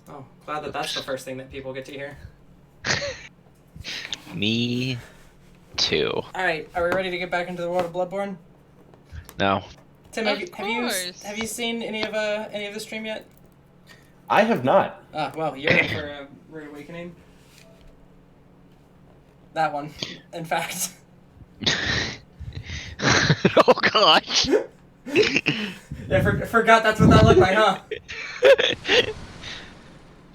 Oh, glad that that's the first thing that people get to hear. Me too. Alright, are we ready to get back into the world of Bloodborne? No. Tim, Of have you seen any of the stream yet? I have not. Ah, well, you're in for a rude awakening. That one, in fact. Oh gosh. Yeah, forgot that's what that looked like, huh?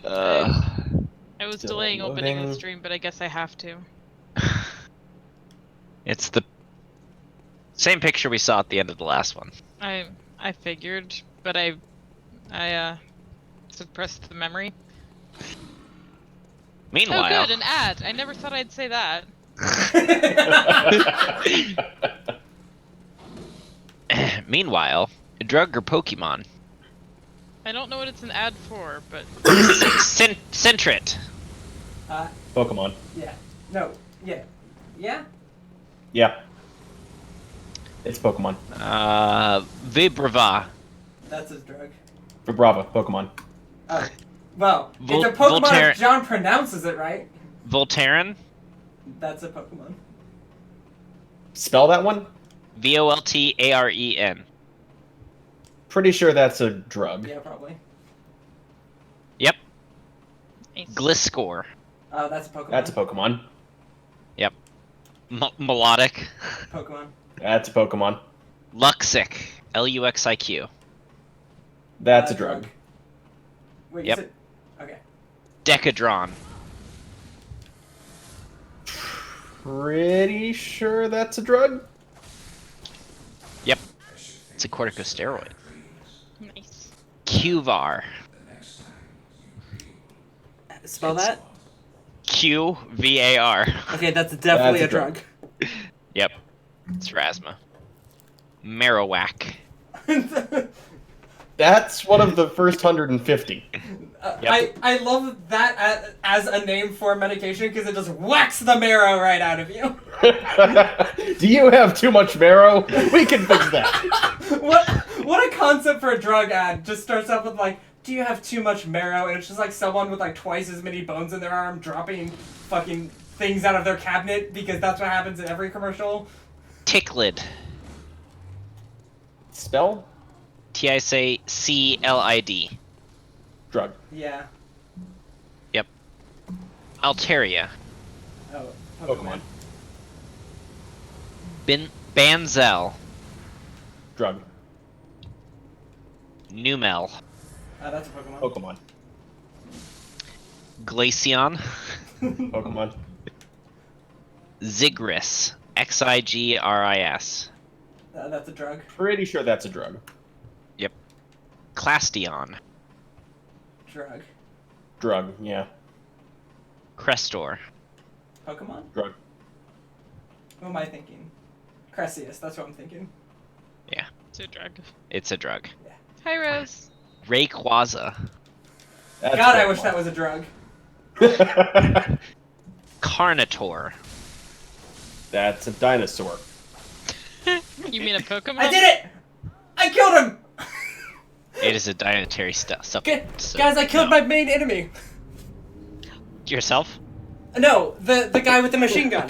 I was Still delaying opening the loading. stream, but I guess I have to. It's the same picture we saw at the end of the last one. I figured, but I suppressed the memory. Meanwhile, Oh, good, an ad. I never thought I'd say that. meanwhile, a drug or Pokemon? I don't know what it's an ad for, but Centrit. Pokemon. Yeah. No. Yeah. Yeah? Yeah. It's Pokemon. Vibrava. That's his drug. Vibrava. Pokemon. Oh. Well, it's a Pokemon Voltaren. if John pronounces it right. Voltaren. That's a Pokemon. Spell that one? Voltaren. Pretty sure that's a drug. Yeah, probably. Yep. nice. Gliscor. Oh, that's a Pokemon. That's a Pokemon. Yep. Melodic. Pokemon. That's a Pokemon. Luxic. Luxiq. That's a drug. Wait, Yep. you said... Okay. Decadron. Pretty sure that's a drug? Yep. It's a corticosteroid. Nice. Qvar. Spell that? Qvar. Okay, that's definitely That's a a drug. Yep. It's Rasma. Marowak. That's one of the first 150. Yep. I love that as a name for medication because it just whacks the marrow right out of you. Do you have too much marrow? We can fix that. What a concept for a drug ad. Just starts off with like, do you have too much marrow? And it's just like someone with like twice as many bones in their arm dropping fucking things out of their cabinet because that's what happens in every commercial. Ticklid. Spell? Ticlid. Drug. Yeah. Yep. Altaria. Oh, Pokemon. Banzel. Drug. Numel. That's a Pokemon. Pokemon. Glaceon. Pokemon. Zigris. Xigris. That's a drug. Pretty sure that's a drug. Yep. Clastion. Drug. Drug, yeah. Crestor. Pokemon? Drug. Who am I thinking? Cresius, that's what I'm thinking. Yeah, It's a drug. it's a drug. Hi, Rose. Rayquaza. That's God, I Pokemon. wish that was a drug. Carnotaur. That's a dinosaur. You mean a Pokemon? I did it! I killed him! It is a dietary supplement. So Guys, I killed no. my main enemy. Yourself? No, the guy with the machine gun.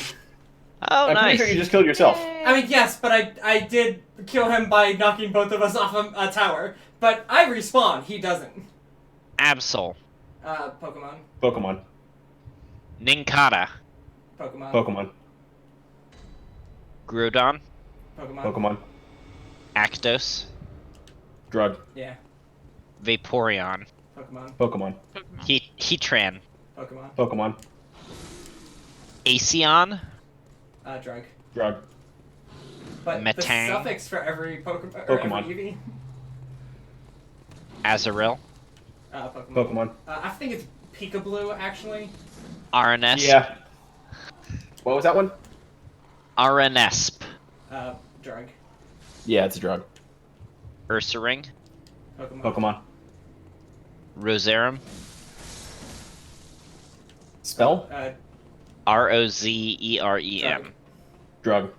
Oh, I'm nice. pretty sure you just killed yourself. I mean, yes, but I did kill him by knocking both of us off a tower. But I respawn, he doesn't. Absol. Pokemon. Pokemon. Ninkata. Pokemon. Pokemon. Groudon. Pokemon. Pokemon. Actos. Drug. Yeah. Vaporeon. Pokemon. Pokemon. Pokemon. Heatran. Pokemon. Pokemon. Aeon. Drug. Drug. But the Metang. suffix for every Pokemon. Pokemon. Every Azurill. Pokemon. Pokemon. I think it's Peekaboo, actually. Aranesp. Yeah. What was that one? Aranesp. Drug. Yeah, it's a drug. Ursaring. Pokemon. Pokemon. Rosarum. Spell? Rozerem. Drug.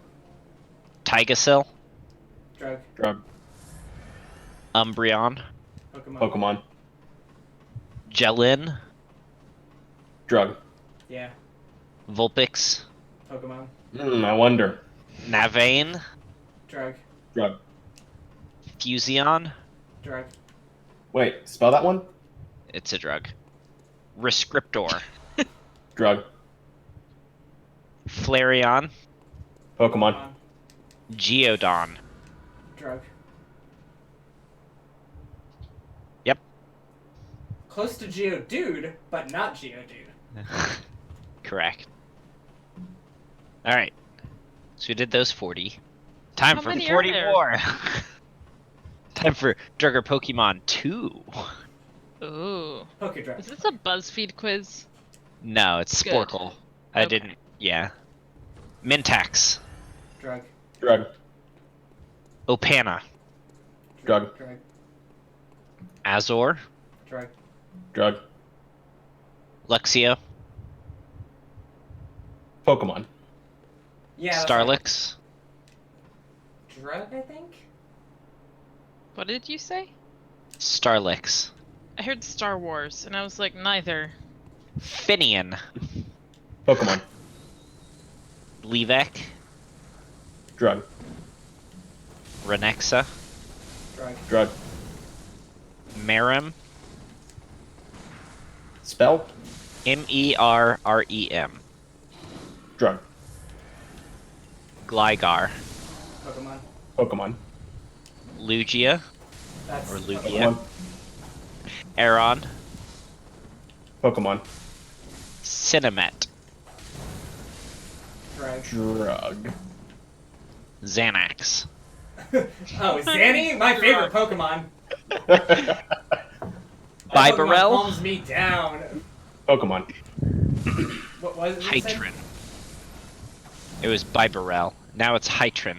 Tigasil. Drug. Drug. Umbreon. Pokemon. Pokemon. Jelin, Drug. Yeah. Vulpix, Pokemon. I wonder. Navane, Drug. Drug. Fusion. Drug. Wait, spell that one? It's a drug. Rescriptor, Drug. Flareon, Pokemon. Geodon. Drug. Yep. Close to Geodude, but not Geodude. Correct. Alright. So we did those 40. Time How for many are 40 there? more. Time for Drugger Pokemon 2. Ooh. Pokedrug. Is this a BuzzFeed quiz? No, it's Good. Sporkle. I Okay. didn't. Yeah. Mintax. Drug. Drug. Opana. Drug. Drug. Azor. Drug. Drug. Luxio. Pokemon. Yeah. that's Starlix. like drug, I think. What did you say? Starlix. I heard Star Wars, and I was like, neither. Finian. Pokemon. Levek. Drug. Renexa. Drug. Drug. Merim. Spell. Merrem. Drug. Gligar. Pokemon. Pokemon. Lugia. That's Or Lugia. Pokemon. Aeron. Pokemon. Cinemet. Drug. Drug. Xanax. Oh, Zanny? My favorite Pokemon. That Pokemon Bibarel. calms me down. Pokemon. What was it? you said? Hytrin. It was Bibarel. Now it's Hytrin.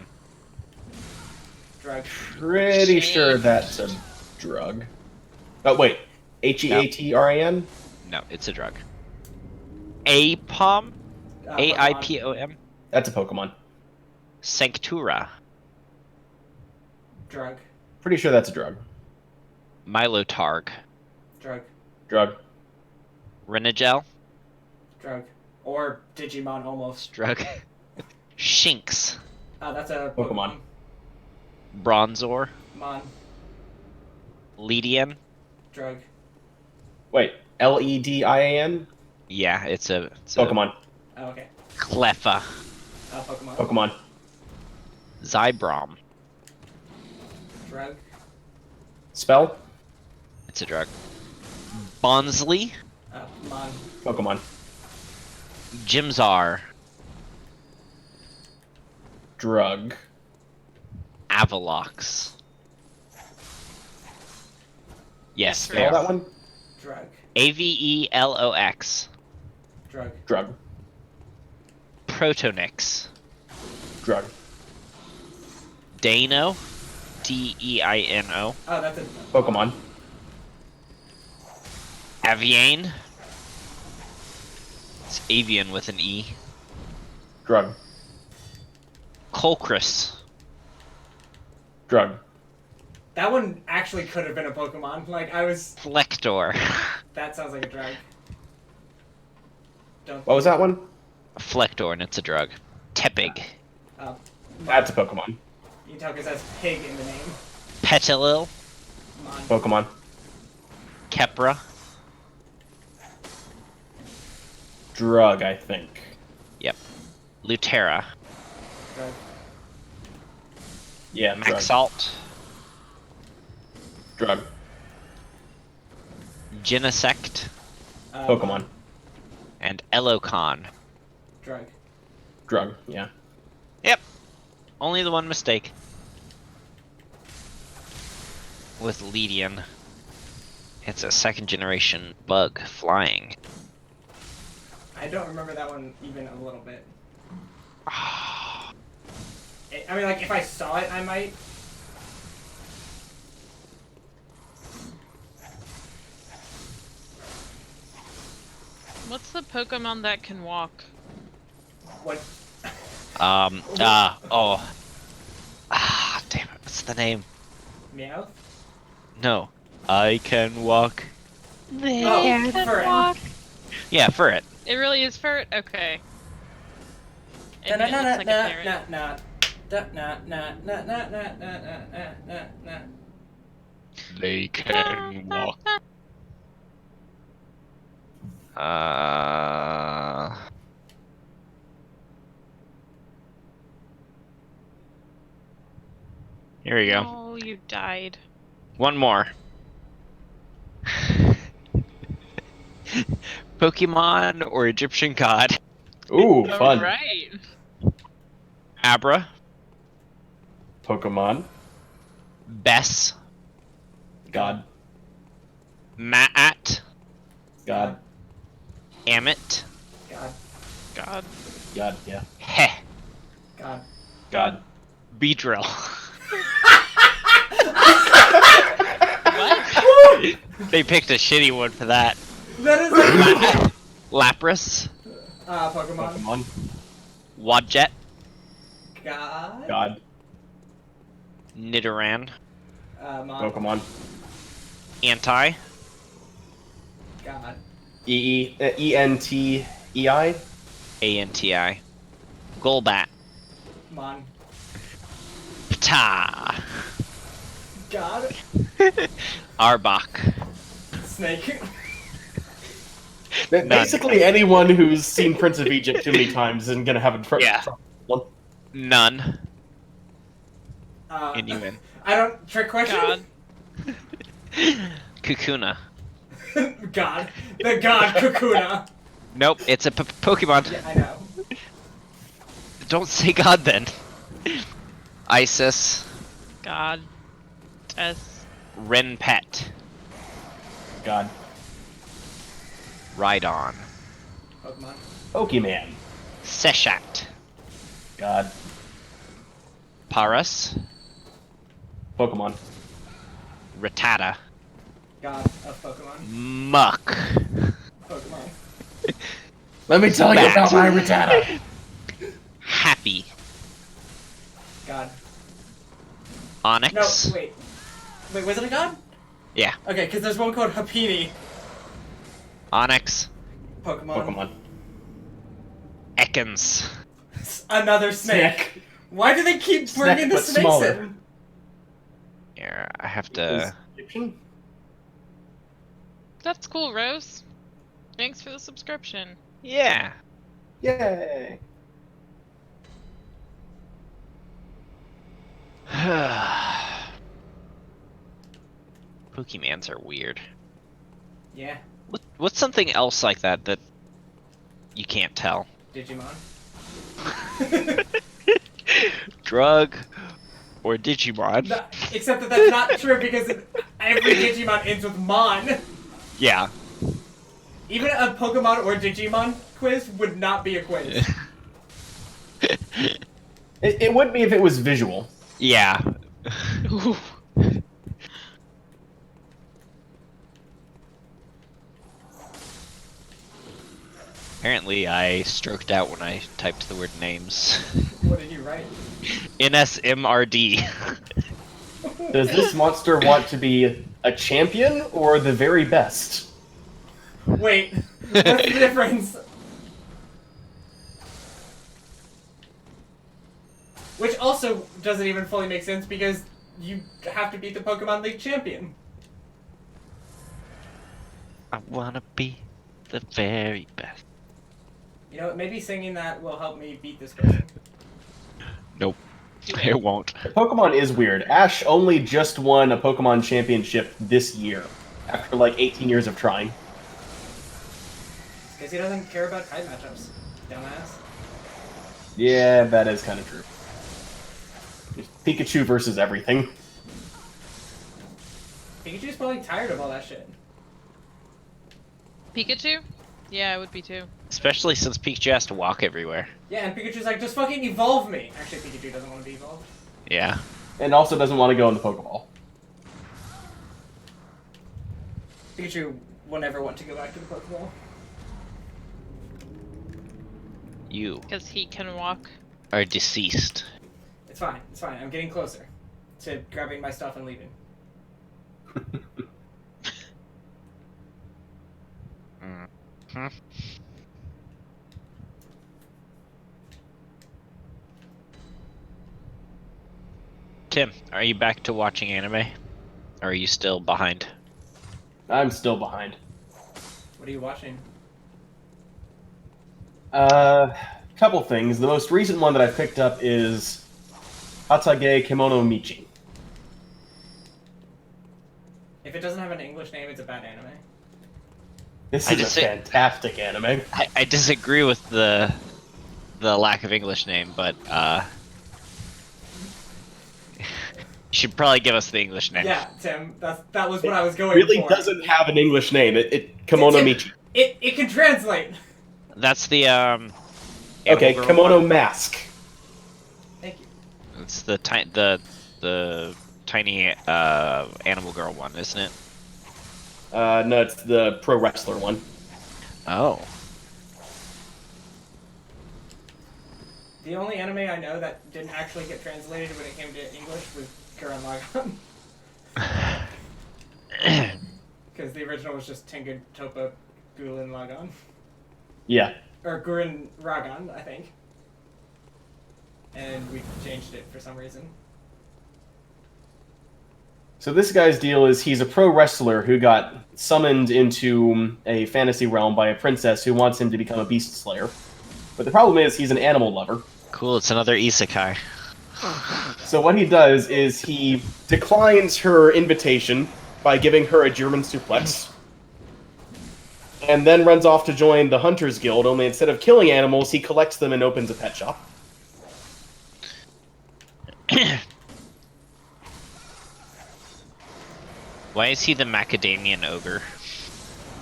Drug. Pretty sure that's a drug. Oh, wait. Heatran? No, it's a drug. Apom? Pokemon. Aipom? That's a Pokemon. Sanctura. Drug. Pretty sure that's a drug. Milotarg. Drug. Drug. Renegel. Drug. Or Digimon almost. Drug. Shinx. Oh, that's a Pokemon. Bronzor. Mon. Ledian. Drug. Wait. Ledin? Yeah, it's a Pokemon. Oh, okay. Cleffa. Pokemon. Pokemon. Zybrom. Drug. Spell? It's a drug. Bonsley. Mon. Pokemon. Jimzar. Drug. Avalox. Yes, Spell there. Spell that one? Drug. Avelox. Drug. Drug. Protonix. Drug. Deino. Deino. Oh, that's a Pokemon. Aviane. It's avian with an E. Drug. Colchris. Drug. That one actually could have been a Pokemon. Like I was. Flector. That sounds like a drug. Don't. What was that one? Flector, and it's a drug. Tepig. Oh. That's a Pokemon. You can tell because it has pig in the name. Petilil. Mon. Pokemon. Kepra. Drug, I think. Yep. Lutera. Drug. Yeah, drug. Maxalt. Drug. Genesect. Pokemon. And Elocon. Drug. Drug, yeah. Yep. Only the one mistake. With Ledian. It's a second generation bug flying. I don't remember that one even a little bit. I mean, like, if I saw it, I might. What's the Pokemon that can walk? What? Oh. Damn it, what's the name? Meow? No. I can walk. They for can it. walk. Yeah, for it. It really is for it? Okay. I mean, it looks like a parrot. They can walk. Here we go. Oh, you died. One more. Pokemon or Egyptian god? Ooh, fun. Alright. Abra, Pokemon. Bess, God. Maat, God. Amit, God. God. God. Yeah. Heh, God. God. Beedrill. What? They picked a shitty one for that. That is like Lapras, Pokemon. Pokemon. Wadjet, God. God. Nidoran, Mon. Pokemon. Anti, God. Entei. Anti, Golbat, Mon. Ptah, God. Arbok. Snake. Basically, anyone who's seen Prince of Egypt too many times isn't gonna have a Yeah. one. None. Inuin. I don't. Trick question? God. Kakuna. God. The god Kakuna. Nope, it's a Pokemon. Yeah, I know. Don't say God then. Isis. God. S. Renpet. God. Rhydon. Pokemon. Pokemon. Seshat. God. Paras. Pokemon. Rattata. God of Pokemon. Muck. Pokemon. Let me tell you Bat. about my Rattata. Happy. God. Onyx. No, wait. Wait, was it a god? Yeah. Okay, because there's one called Happini. Onyx. Pokemon. Pokemon. Ekans. Another snake. Why do they keep bringing the but snakes smaller. in? Here, I have Is to. Egyptian? That's cool, Rose. Thanks for the subscription. Yeah. Yay. Pokemons are weird. Yeah. What's something else like that that you can't tell? Digimon. Drug or Digimon? No, except that that's not true because every Digimon ends with Mon. Yeah. Even a Pokemon or Digimon quiz would not be a quiz. It would be if it was visual. Yeah. Ooh. Apparently, I stroked out when I typed the word names. What did you write? NSMRD. Does this monster want to be a champion or the very best? Wait, what's the difference? Which also doesn't even fully make sense because you have to beat the Pokemon League champion. I wanna be the very best. You know, maybe singing that will help me beat this person. Nope. It won't. Pokemon is weird. Ash only just won a Pokemon championship this year, after like 18 years of trying. Because he doesn't care about type matchups. Dumbass. Yeah, that is kind of true. Just Pikachu versus everything. Pikachu's probably tired of all that shit. Pikachu? Yeah, I would be too. Especially since Pikachu has to walk everywhere. Yeah, and Pikachu's like, just fucking evolve me. Actually, Pikachu doesn't want to be evolved. Yeah. And also doesn't want to go in the Pokeball. Pikachu will never want to go back to the Pokeball. You Because he can walk. are deceased. It's fine. It's fine. I'm getting closer to grabbing my stuff and leaving. Hmm. Tim, are you back to watching anime? Or are you still behind? I'm still behind. What are you watching? Couple things. The most recent one that I picked up is Hatage Kimono Michi. If it doesn't have an English name, it's a bad anime. This I is a just say- fantastic anime. I disagree with the lack of English name, but you should probably give us the English name. Yeah, Tim, that was what I was going Really for. doesn't have an English name. It Kimono Tim, Michi. It can translate. That's the Okay, Animal Girl Kimono one? Mask. Thank you. It's the tiny Animal Girl one, isn't it? No, it's the pro wrestler one. Oh. The only anime I know that didn't actually get translated when it came to English was Gurren Lagann. Because the original was just Tengu Toppa Gurren Lagann. Yeah. Or Gurren Ragan, I think. And we changed it for some reason. So this guy's deal is he's a pro wrestler who got summoned into a fantasy realm by a princess who wants him to become a beast slayer. But the problem is he's an animal lover. Cool, it's another isekai. So what he does is he declines her invitation by giving her a German suplex, and then runs off to join the Hunters Guild, only instead of killing animals, he collects them and opens a pet shop. Why is he the macadamian ogre?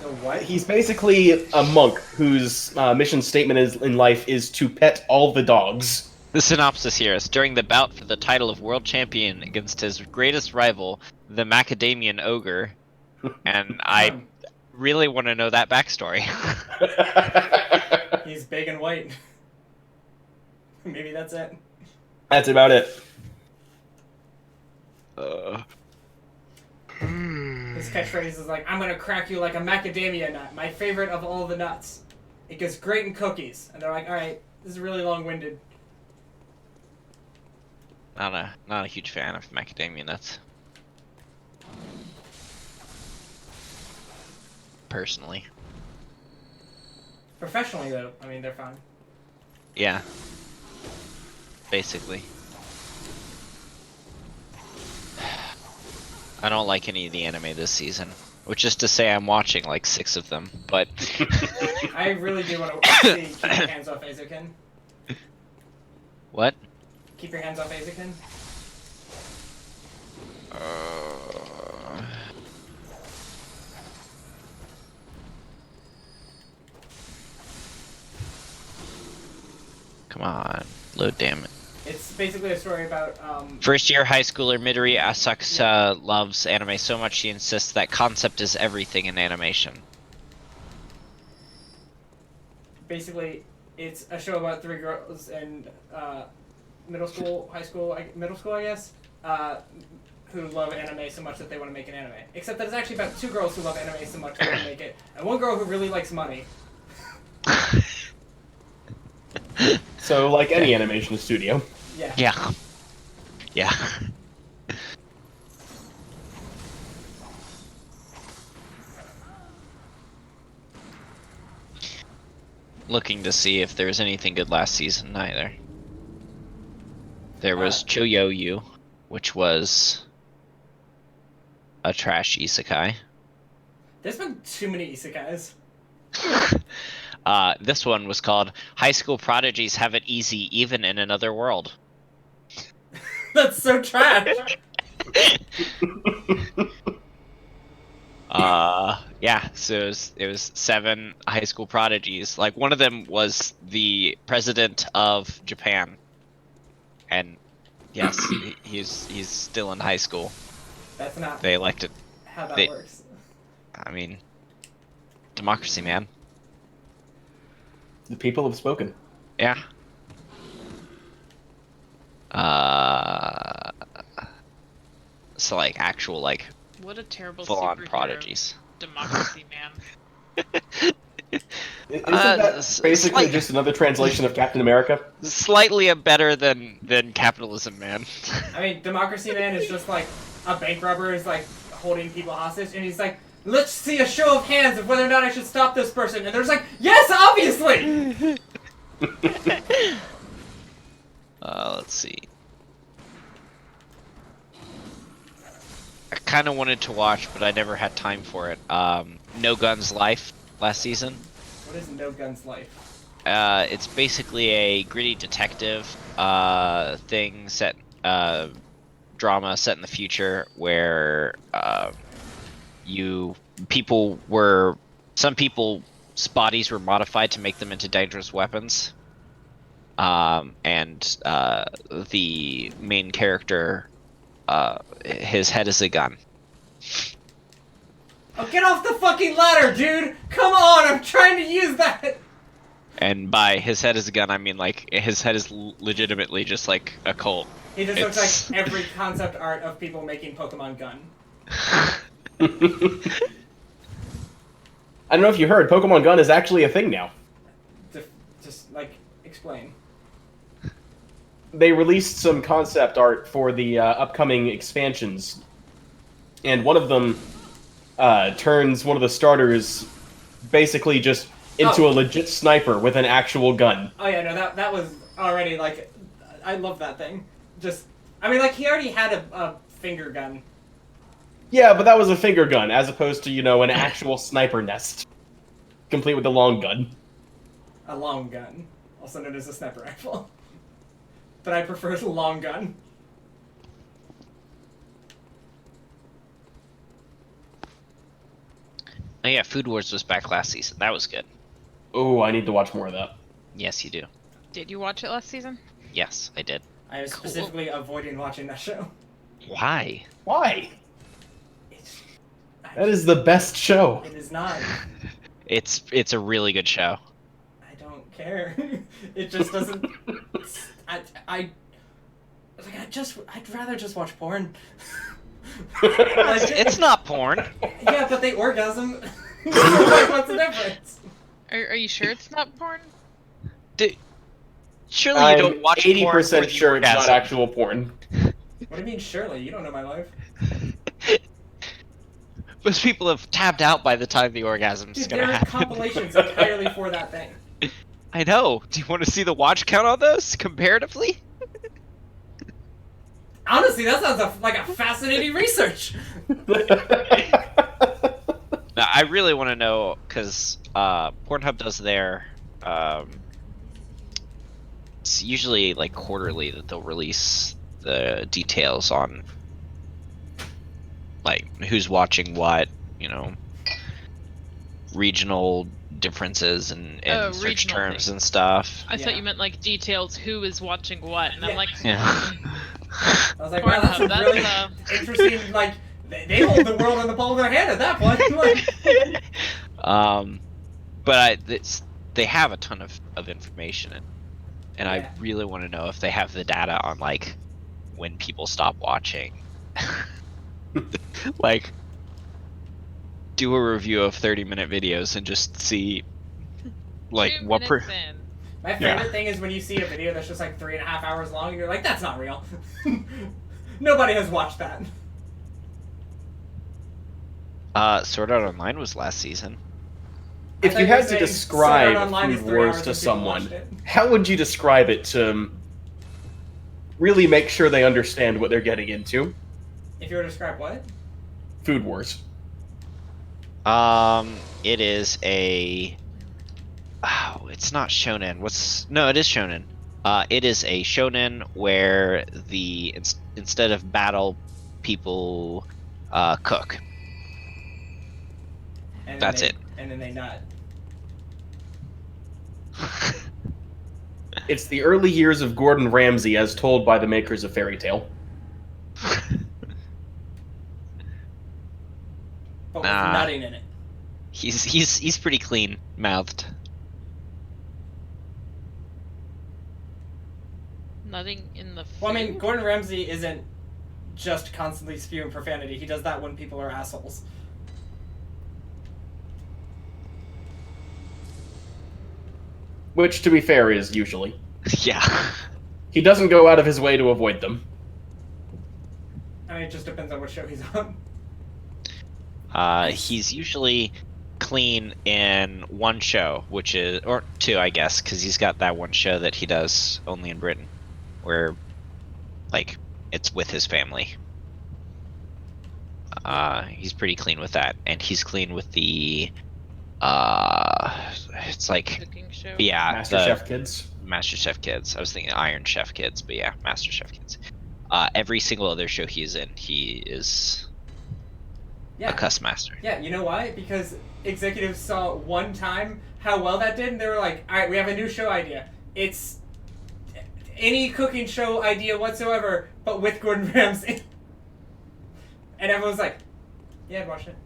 The what? He's basically a monk whose mission statement in life is to pet all the dogs. The synopsis here is during the bout for the title of world champion against his greatest rival, the macadamian ogre, and I really want to know that backstory. He's big and white. Maybe that's it. That's about it. His catchphrase is like, I'm gonna crack you like a macadamia nut, my favorite of all the nuts. It goes great in cookies. And they're like, alright, this is really long-winded. Not a huge fan of macadamia nuts. Personally. Professionally, though, I mean, they're fine. Yeah. Basically. I don't like any of the anime this season. Which is to say I'm watching like 6 of them, but... I really do want to see Keep Your Hands Off Eizouken. What? Keep Your Hands Off Eizouken. Come on. Load, damn it. It's basically a story about, First year high schooler Midori Asakusa loves anime so much she insists that concept is everything in animation. basically, it's a show about 3 girls in middle school, I guess, who love anime so much that they want to make an anime. Except that it's actually about 2 girls who love anime so much they want to make it, and 1 girl who really likes money. So, like any animation studio. Yeah. Yeah. Yeah. Looking to see if there's anything good last season either. There was Choyoyu, which was a trash isekai. There's been too many isekais. This one was called High School Prodigies Have It Easy Even in Another World. That's so trash! Yeah, so it was 7 high school prodigies. Like, one of them was the president of Japan. And yes, he's still in high school. That's not They elected. how that works. I mean, democracy, man. The people have spoken. Yeah. So like actual like What a terrible full-on superhero. prodigies. Democracy man. Isn't that basically just another translation of Captain America? Slightly better than capitalism, man. I mean, Democracy Man is just like a bank robber is like holding people hostage, and he's like, let's see a show of hands of whether or not I should stop this person. And there's like, yes, obviously! Let's see. I kind of wanted to watch, but I never had time for it. No Guns Life last season. What is No Guns Life? It's basically a gritty detective thing set drama set in the future where some people's bodies were modified to make them into dangerous weapons. And the main character, his head is a gun. Oh, get off the fucking ladder, dude! Come on, I'm trying to use that! And by his head is a gun, I mean like his head is legitimately just like a Colt. He just looks like every concept art of people making Pokemon Gun. I don't know if you heard, Pokemon Gun is actually a thing now. Just like, explain. They released some concept art for the upcoming expansions, and one of them turns one of the starters basically just into a legit sniper with an actual gun. Oh yeah, no, that was already like, I love that thing. Just, I mean, like he already had a finger gun. Yeah, but that was a finger gun as opposed to, you know, an actual sniper nest, complete with a long gun. A long gun, also known as a sniper rifle. But I prefer the long gun. Oh yeah, Food Wars was back last season. That was good. Oh, I need to watch more of that. Yes, you do. Did you watch it last season? Yes, I did. I am specifically avoiding watching that show. Why? Why? That is the best show. It is not. It's a really good show. I don't care. It just doesn't. I'd rather just watch porn. It's not porn. Yeah, but they orgasm. So, like, what's the difference? Are you sure it's not porn? Surely you don't watch porn. 80% sure it's not actual porn. What do you mean, surely? You don't know my life. Most people have tapped out by the time the orgasm's Dude, gonna there are happen. compilations entirely for that thing. I know. Do you want to see the watch count on those comparatively? Honestly, that sounds like a fascinating research. Now, I really want to know because Pornhub does their. It's usually like quarterly that they'll release the details on like who's watching what, you know, regional differences and search terms and stuff. I thought you meant like details who is watching what, and I'm like, Yeah. I was like, wow, that's a really interesting, like, they hold the world in the palm of their hand at that point. Like. But they have a ton of information, and I really want to know if they have the data on, like, when people stop watching. Like, do a review of 30-minute videos and just see, like, what per... My favorite thing is when you see a video that's just like 3.5 hours long and you're like, that's not real. Nobody has watched that. Sword Art Online was last season. If you had to describe Food Wars to someone, how would you describe it to really make sure they understand what they're getting into? If you were to describe what? Food Wars. It is a... Oh, it's not shonen. No, it is shonen. It is a shonen where instead of battle, people cook. And That's it. And then they nut. It's the early years of Gordon Ramsay as told by the makers of Fairy Tail. But with nutting in it. He's pretty clean mouthed. Nothing in the food? Well, I mean, Gordon Ramsay isn't just constantly spewing profanity. He does that when people are assholes. Which, to be fair, is usually. Yeah. He doesn't go out of his way to avoid them. I mean, it just depends on what show he's on. He's usually clean in one show, which is, or two, I guess, because he's got that one show that he does only in Britain, where, like, it's with his family. He's pretty clean with that, and he's clean with the, it's like, Cooking show. yeah, Master the Chef Kids. Master Chef Kids. I was thinking Iron Chef Kids, but yeah, Master Chef Kids. Every single other show he's in, he is a cuss master. Yeah, you know why? Because executives saw one time how well that did, and they were like, alright, we have a new show idea. It's any cooking show idea whatsoever, but with Gordon Ramsay. And everyone's like, yeah, I'd watch it.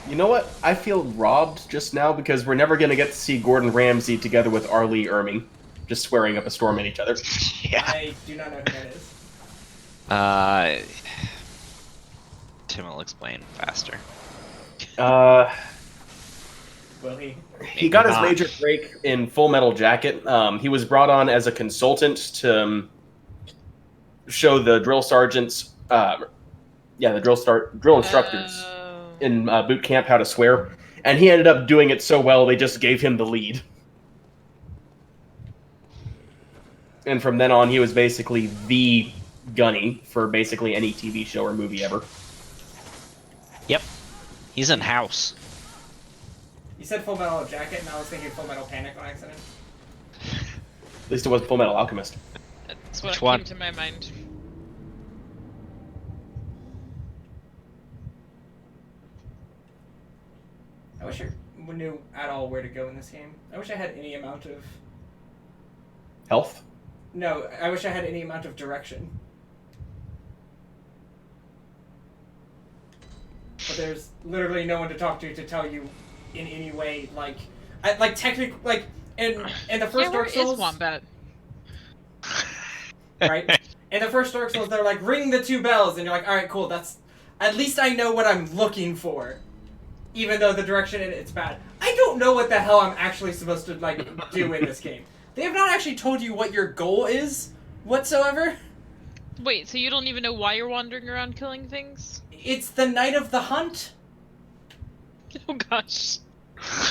You know what? I feel robbed just now because we're never going to get to see Gordon Ramsay together with Arlie Erming, just swearing up a storm at each other. Yeah. I do not know who that is. Tim will explain faster. Will he? He got his not. major break in Full Metal Jacket. He was brought on as a consultant to show the drill sergeants, the drill instructors in boot camp how to swear, and he ended up doing it so well they just gave him the lead. And from then on, he was basically the gunny for basically any TV show or movie ever. Yep. He's in House. You said Full Metal Jacket, and I was thinking Full Metal Panic on accident. At least it wasn't Full Metal Alchemist. That's what Which came one? to my mind. I wish I knew at all where to go in this game. I wish I had any amount of... Health? No, I wish I had any amount of direction. But there's literally no one to talk to tell you in any way, like technically, like, in the first Dark Souls... Where is Wombat? Right? In the first Dark Souls, they're like, ring the 2 bells, and you're like, alright, cool, that's... At least I know what I'm looking for. Even though the direction in it's bad. I don't know what the hell I'm actually supposed to, like, do in this game. They have not actually told you what your goal is, whatsoever. Wait, so you don't even know why you're wandering around killing things? It's the night of the hunt. Oh gosh.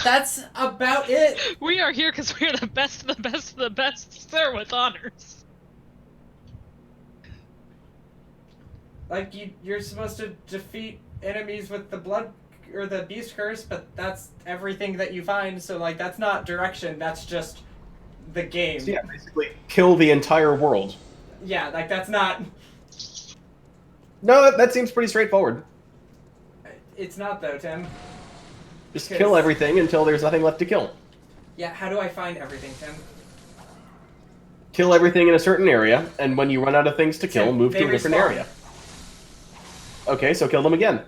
That's about it. We are here because we are the best of the best of the best, sir, with honors. Like, you're supposed to defeat enemies with the blood or the beast curse, but that's everything that you find, so, like, that's not direction, that's just the game. So yeah, basically kill the entire world. Yeah, like, that's not... No, that seems pretty straightforward. It's not, though, Tim. Just kill everything until there's nothing left to kill. Yeah, how do I find everything, Tim? Kill everything in a certain area, and when you run out of things to kill, Tim, move they to a different respawn. area. Okay, so kill them again.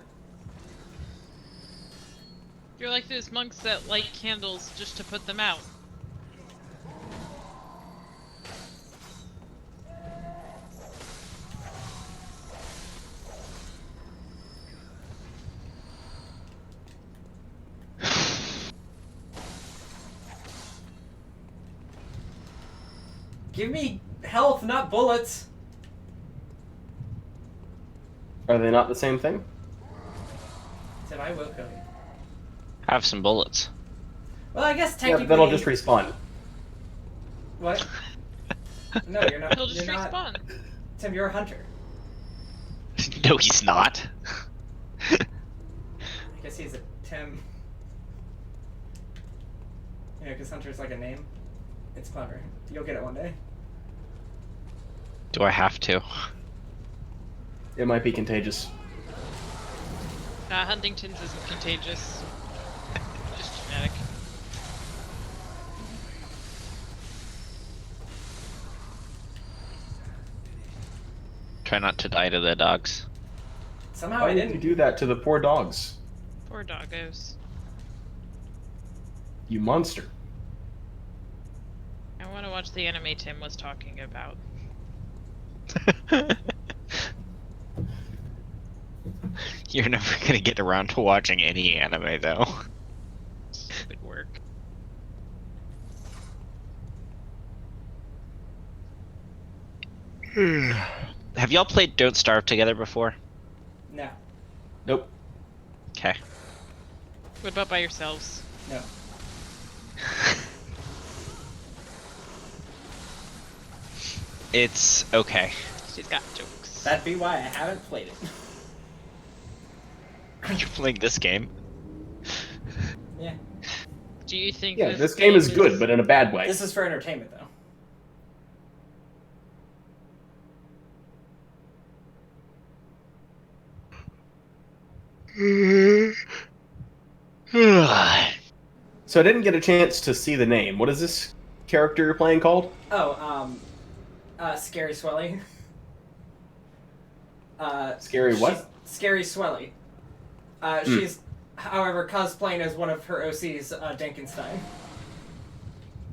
You're like those monks that light candles just to put them out. Give me health, not bullets. Are they not the same thing? Tim, I will kill you. Have some bullets. Well, I guess Yeah, technically... but then I'll just respawn. What? No, you're not. He'll just you're respawn. not. Tim, you're a hunter. No, he's not. I guess he's a Tim. You know, because hunter's like a name. It's clever. You'll get it one day. Do I have to? It might be contagious. Nah, Huntington's isn't contagious. Just genetic. Try not to die to the dogs. Somehow Why I did you didn't. do that to the poor dogs? Poor doggos. You monster. I want to watch the anime Tim was talking about. You're never gonna get around to watching any anime, though. Stupid work. Have y'all played Don't Starve together before? No. Nope. Okay. What about by yourselves? No. It's okay. She's got jokes. That'd be why I haven't played it. You're playing this game. Yeah. Do you think Yeah, this game is good, but in a bad way. This is for entertainment, though. So I didn't get a chance to see the name. What is this character you're playing called? Oh, Scary Swelly. Scary what? Scary Swelly. She's, however, cosplaying as one of her OCs, Dankenstein.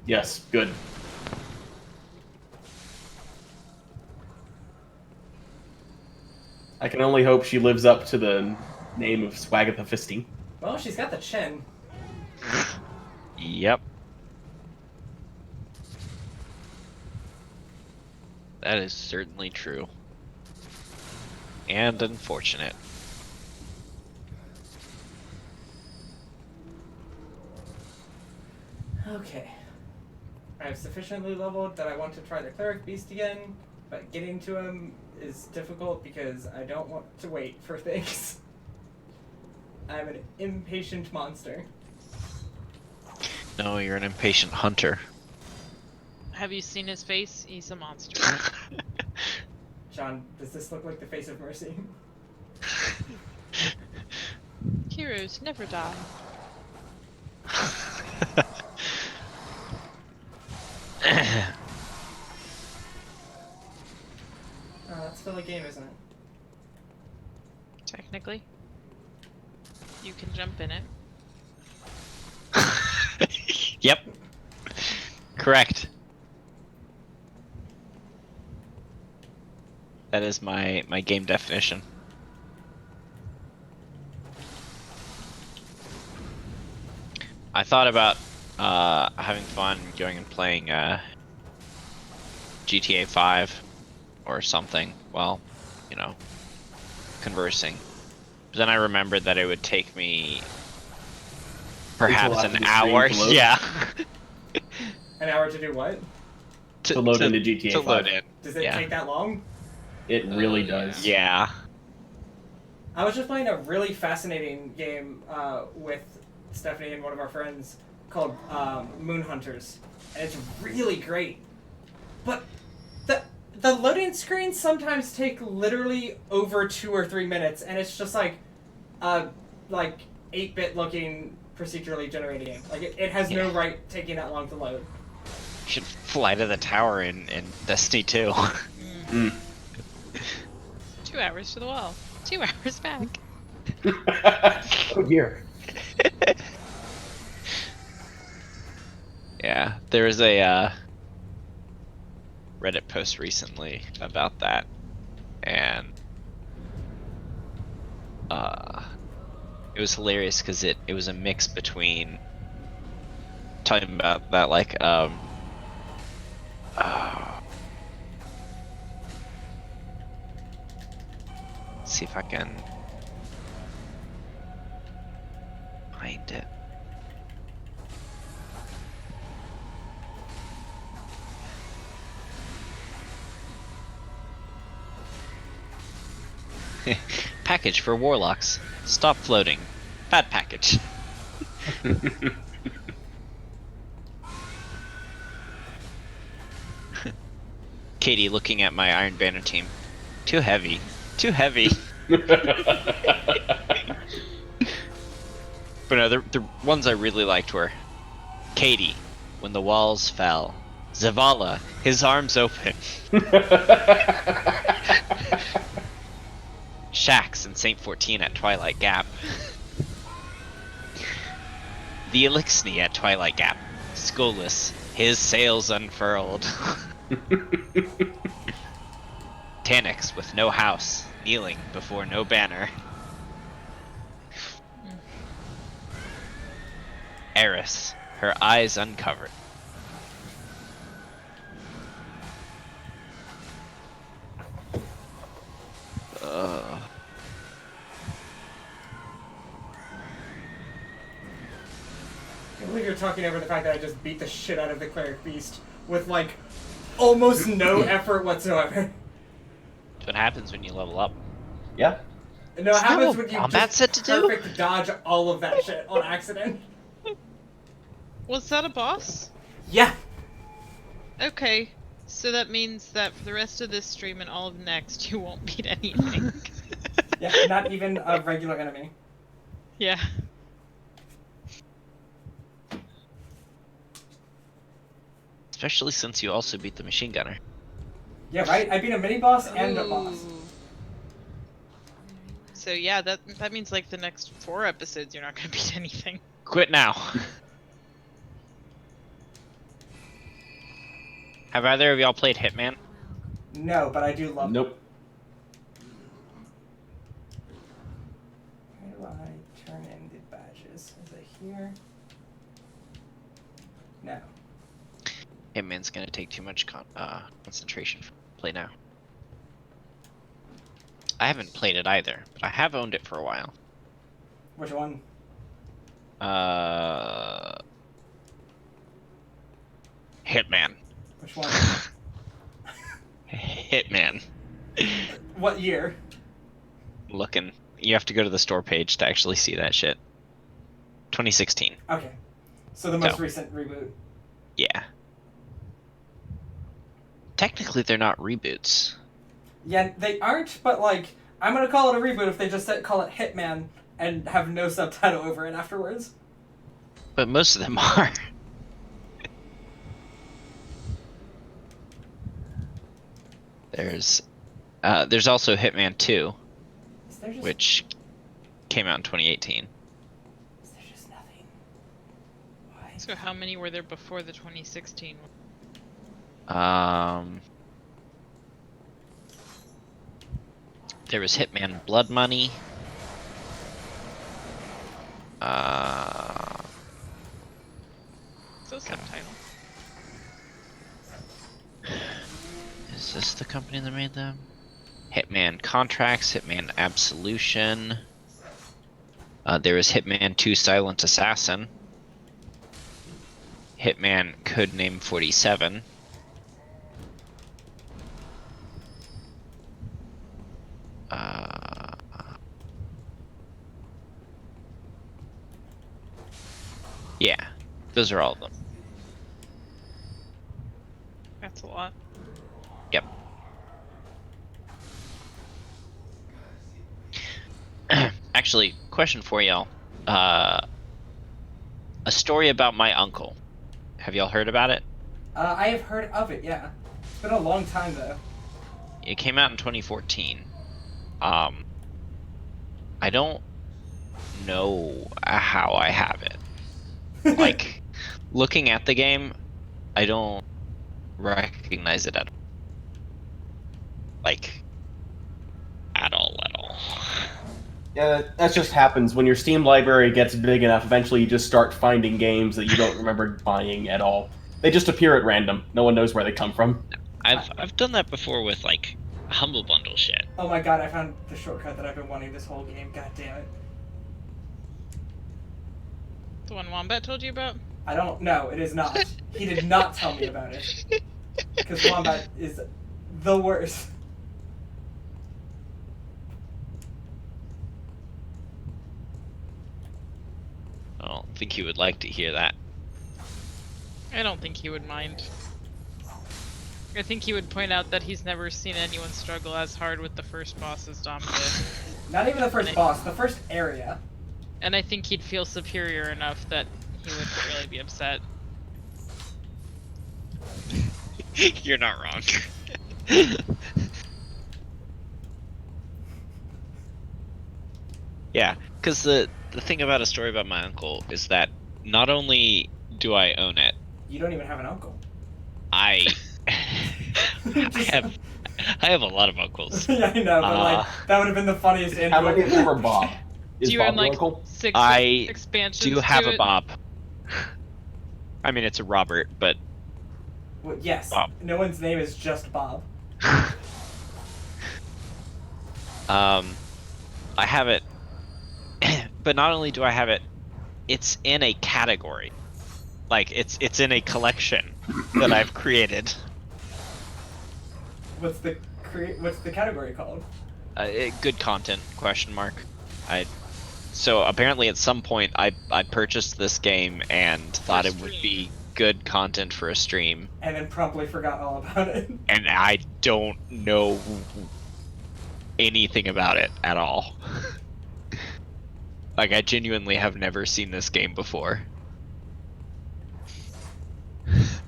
Yes, good. I can only hope she lives up to the name of Swagatha Fisty. Well, she's got the chin. Yep. That is certainly true. And unfortunate. Okay. I've sufficiently leveled that I want to try the Cleric Beast again, but getting to him is difficult because I don't want to wait for things. I'm an impatient monster. No, you're an impatient hunter. Have you seen his face? He's a monster. John, does this look like the face of Mercy? Heroes never die. Oh, that's still a game, isn't it? Technically. You can jump in it. Yep. Correct. That is my game definition. I thought about having fun going and playing GTA 5 or something while, you know, conversing. But then I remembered that it would take me perhaps an hour. Yeah. An hour to do what? To load into GTA 5. Load in. Does it Yeah. take that long? It really does. Yeah. I was just playing a really fascinating game with Stephanie and one of our friends called Moon Hunters, and it's really great. But the loading screens sometimes take literally over 2 or 3 minutes, and it's just like 8-bit looking procedurally generated game. Like it has no right taking that long to load. You should fly to the tower in Destiny 2. 2 hours to the wall. 2 hours back. Oh dear. Yeah, there was a Reddit post recently about that, and it was hilarious because it was a mix between talking about that let's see if I can find it. Package for warlocks. Stop floating. Bad package. Katie looking at my Iron Banner team. Too heavy. Too heavy. But no, the ones I really liked were Katie, when the walls fell. Zavala, his arms open. Shax and Saint 14 at Twilight Gap. The Elixni at Twilight Gap. Skulless, his sails unfurled. Tanix with no house, kneeling before no banner. Eris, her eyes uncovered. I can't believe you're talking over the fact that I just beat the shit out of the cleric beast with like almost no effort whatsoever. That's what happens when you level up. Yeah. No, it Is that happens what when you Wombat just said to do? perfect dodge all of that shit on accident. Was that a boss? Yeah. Okay, so that means that for the rest of this stream and all of next, you won't beat anything. Yeah, not even a regular enemy. Yeah. Especially since you also beat the machine gunner. Yeah, right? I beat a mini boss and a boss. Ooh. So yeah, that means like the next 4 episodes you're not gonna beat anything. Quit now. Have either of y'all played Hitman? No, but I do love Nope. Where do I turn in the badges? Is it here? No. Hitman's gonna take too much concentration for play now. I haven't played it either, but I have owned it for a while. Which one? Hitman. Which one? Hitman. What year? Looking. You have to go to the store page to actually see that shit. 2016. Okay. So the most No. recent reboot. Yeah. Technically, they're not reboots. Yeah, they aren't, but like, I'm gonna call it a reboot if they just call it Hitman and have no subtitle over it afterwards. But most of them are. There's also Hitman 2, Is there just, which came out in 2018. is there just nothing? Why? So how many were there before the 2016 one? There was Hitman Blood Money. Is that subtitle? Is this the company that made them? Hitman Contracts, Hitman Absolution. There was Hitman 2 Silent Assassin. Hitman Codename 47. Yeah, those are all of them. That's a lot. Yep. Actually, question for y'all. A story about my uncle. Have y'all heard about it? I have heard of it, yeah. It's been a long time, though. It came out in 2014. I don't know how I have it. Like, looking at the game, I don't recognize it at all. Like, at all. Yeah, that just happens when your Steam library gets big enough. Eventually, you just start finding games that you don't remember buying at all. They just appear at random. No one knows where they come from. I've done that before with like Humble Bundle shit. Oh my god, I found the shortcut that I've been wanting this whole game. God damn it. The one Wombat told you about? I don't know, it is not. He did not tell me about it. Because Wombat is the worst. I don't think he would like to hear that. I don't think he would mind. I think he would point out that he's never seen anyone struggle as hard with the first boss as Dom did. Not even the first boss, the first area. And I think he'd feel superior enough that he wouldn't really be upset. You're not wrong. Yeah, because the thing about A Story About My Uncle is that not only do I own it, You don't even have an uncle. I have a lot of uncles. Yeah, I know, but like, that would have been the funniest How many intro. of them are Bob? Is Do you Bob own your like uncle? 6 I expansions Do have to a it? Bob. I mean, it's a Robert, but Well, yes. Bob. No one's name is just Bob. I have it, but not only do I have it, it's in a category. Like it's in a collection that I've created. What's the category called? Good content ? So apparently at some point I purchased this game and thought it would be good content for a stream, And then promptly forgot all about it. and I don't know anything about it at all. Like, I genuinely have never seen this game before. He's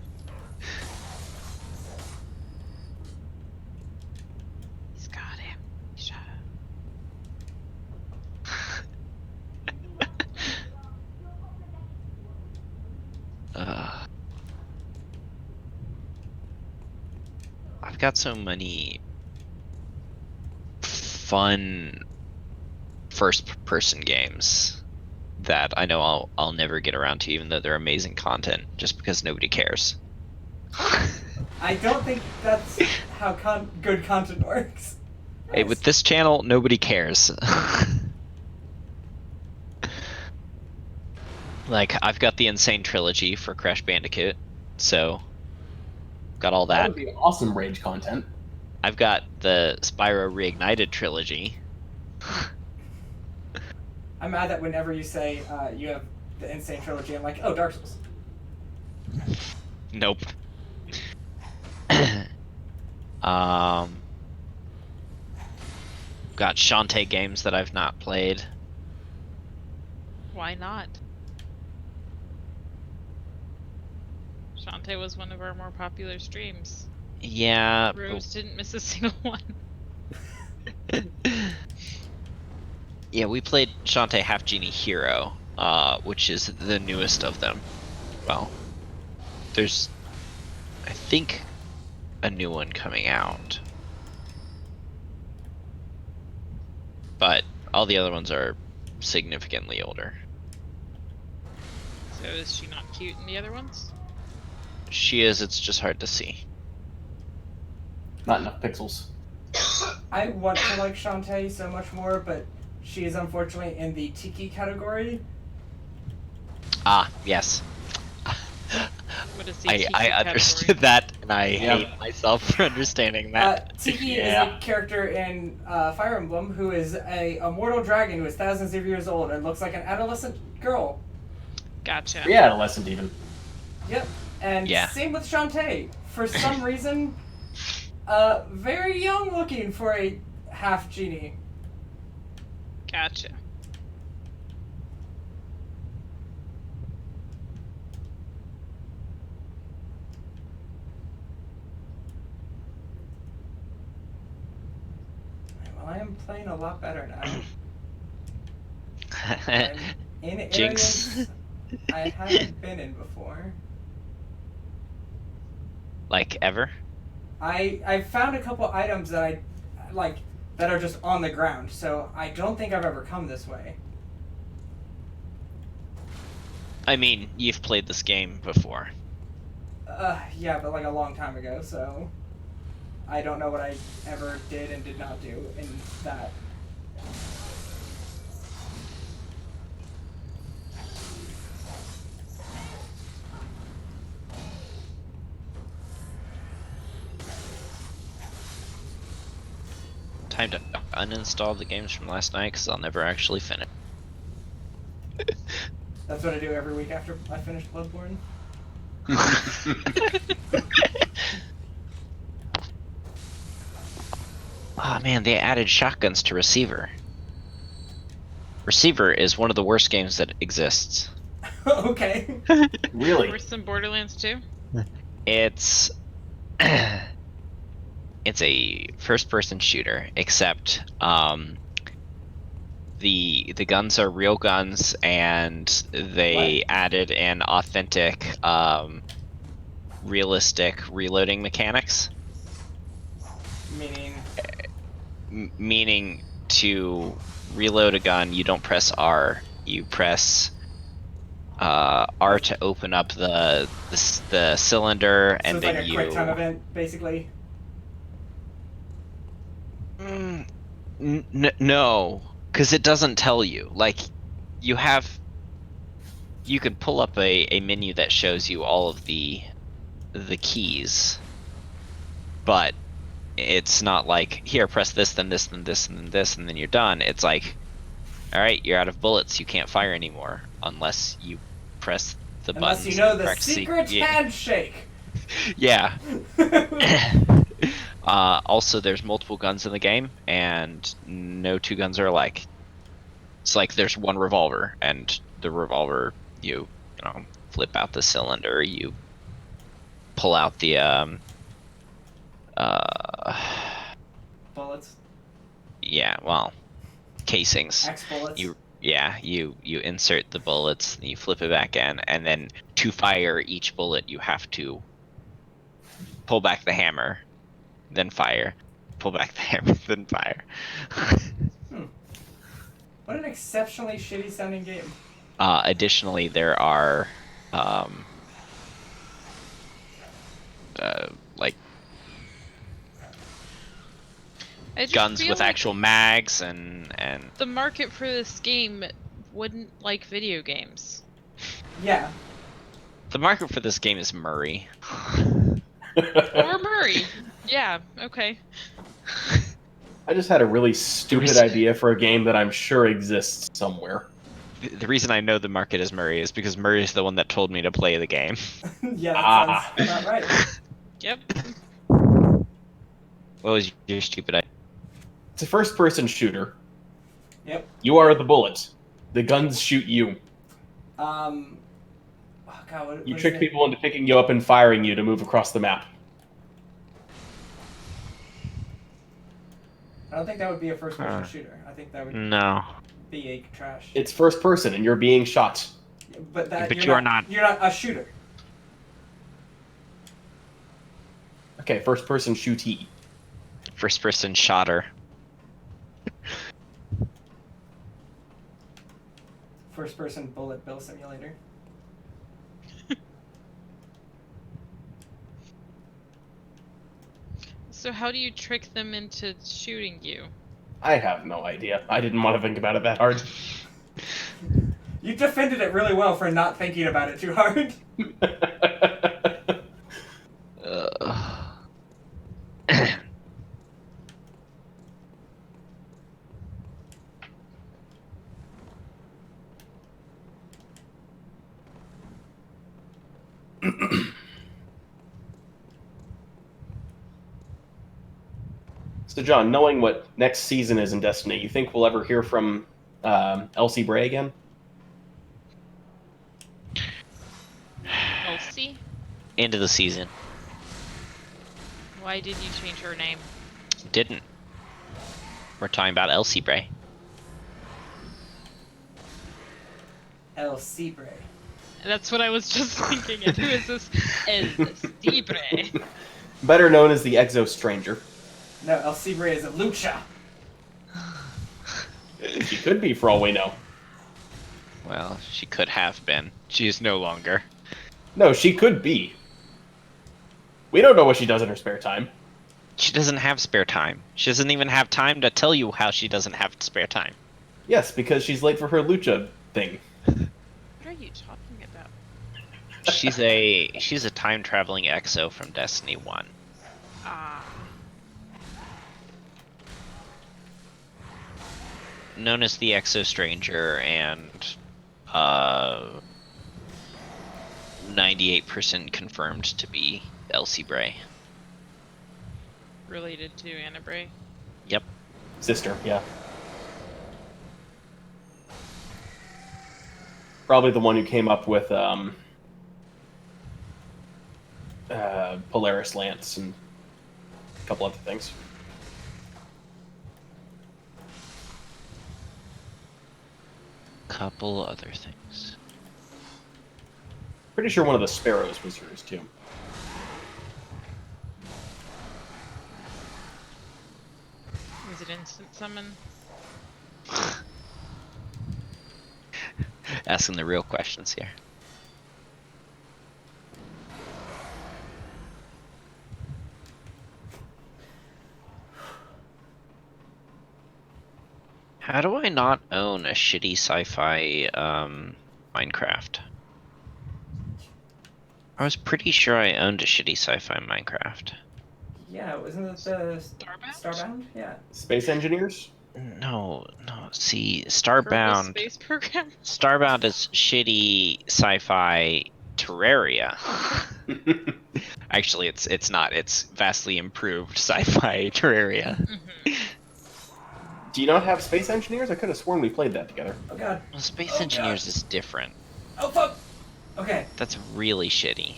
got him. Shut up. I've got so many fun first-person games that I know I'll never get around to, even though they're amazing content, just because nobody cares. I don't think that's how good content works. Hey, with this channel, nobody cares. Like, I've got the Insane Trilogy for Crash Bandicoot, so got all That that. would be awesome rage content. I've got the Spyro Reignited Trilogy. I'm mad that whenever you say you have the Insane Trilogy, I'm like, oh, Dark Souls. Nope. Got Shantae games that I've not played. Why not? Shantae was one of our more popular streams. Yeah. Rose didn't miss a single one. Yeah, we played Shantae Half Genie Hero, which is the newest of them. Well, there's, I think, a new one coming out. But all the other ones are significantly older. So is she not cute in the other ones? She is, it's just hard to see. Not enough pixels. I want to like Shantae so much more, but she is unfortunately in the Tiki category. Ah, yes. What is the I Tiki understood category? that, and I hate myself for understanding that. Tiki is a character in Fire Emblem who is a immortal dragon who is thousands of years old and looks like an adolescent girl. Gotcha. Yeah, adolescent even. Yep. And Yeah. same with Shantae. For some reason, very young looking for a half genie. Gotcha. Well, I am playing a lot better now. I'm in Jinx. areas I haven't been in before. Like, ever? I found a couple items that I like that are just on the ground, so I don't think I've ever come this way. I mean, you've played this game before. Yeah, but like a long time ago, so I don't know what I ever did and did not do in that. Time to uninstall the games from last night, because I'll never actually finish. That's what I do every week after I finish Bloodborne. Oh man, they added shotguns to Receiver. Receiver is one of the worst games that exists. Okay. Really? Worse than Borderlands 2? It's it's a first-person shooter, except the guns are real guns, and they added an authentic, realistic reloading mechanics. Meaning. Meaning, to reload a gun, you don't press R, you press R to open up the cylinder, So and it's then like a quick time event, basically. No, because it doesn't tell you. Like, you could pull up a menu that shows you all of the keys, but it's not like, here, press this, then this, then this, and then this, and then you're done. It's like, all right, you're out of bullets. You can't fire anymore unless you press the Unless buttons. you know and the correct secret handshake. Yeah. Also, there's multiple guns in the game, and no two guns are alike. It's like there's one revolver, and the revolver, you know, flip out the cylinder, you pull out the Bullets. yeah, well, casings. X bullets. You insert the bullets, and you flip it back in, and then to fire each bullet, you have to pull back the hammer, then fire. Pull back the hammer, then fire. What an exceptionally shitty sounding game. Additionally, there are like I just guns feel with like actual mags and the market for this game wouldn't like video games. Yeah. the market for this game is Murray. Or Murray. Yeah, okay. I just had a really stupid idea for a game that I'm sure exists somewhere. The reason I know the market is Murray is because Murray is the one that told me to play the game. Yeah, that sounds about right. Yep. What was your stupid idea? It's a first-person shooter. Yep. You are the bullet. The guns shoot you. Oh God, what You is trick it? people into picking you up and firing you to move across the map. I don't think that would be a first-person shooter. I think that would No. be a trash. It's first person, and you're being shot. But But you're not. You're not a shooter. Okay, first person shootee. First person shotter. First-person bullet bill simulator. So how do you trick them into shooting you? I have no idea. I didn't want to think about it that hard. You defended it really well for not thinking about it too hard. So, John, knowing what next season is in Destiny, you think we'll ever hear from Elsie Bray again? Elsie? End of the season. Why did you change her name? Didn't. We're talking about Elsie Bray. El Cibre. That's what I was just thinking. And who is this? Elsie. Better known as the Exo Stranger. No, El Cibre is a lucha. She could be, for all we know. Well, she could have been. She is no longer. No, she could be. We don't know what she does in her spare time. She doesn't have spare time. She doesn't even have time to tell you how she doesn't have spare time. Yes, because she's late for her lucha thing. What are you talking about? She's a time traveling exo from Destiny 1. Ah. Known as the Exo Stranger and 98% confirmed to be Elsie Bray. Related to Anna Bray. Yep. Sister, yeah. Probably the one who came up with Polaris Lance and a couple other things. Couple other things. Pretty sure one of the Sparrows was hers, too. Is it instant summon? Asking the real questions here. How do I not own a shitty sci-fi Minecraft? I was pretty sure I owned a shitty sci-fi Minecraft. Yeah, wasn't it the Starbound? Starbound? Yeah. Space engineers? No, no. See, Kerbal Starbound. Space Program? Starbound is shitty sci-fi Terraria. Actually, it's not. It's vastly improved sci-fi Terraria. Mhm. Do you not have space engineers? I could have sworn we played that together. Oh god. Well, Space Oh, Engineers is different. Oh fuck! Okay. That's really shitty.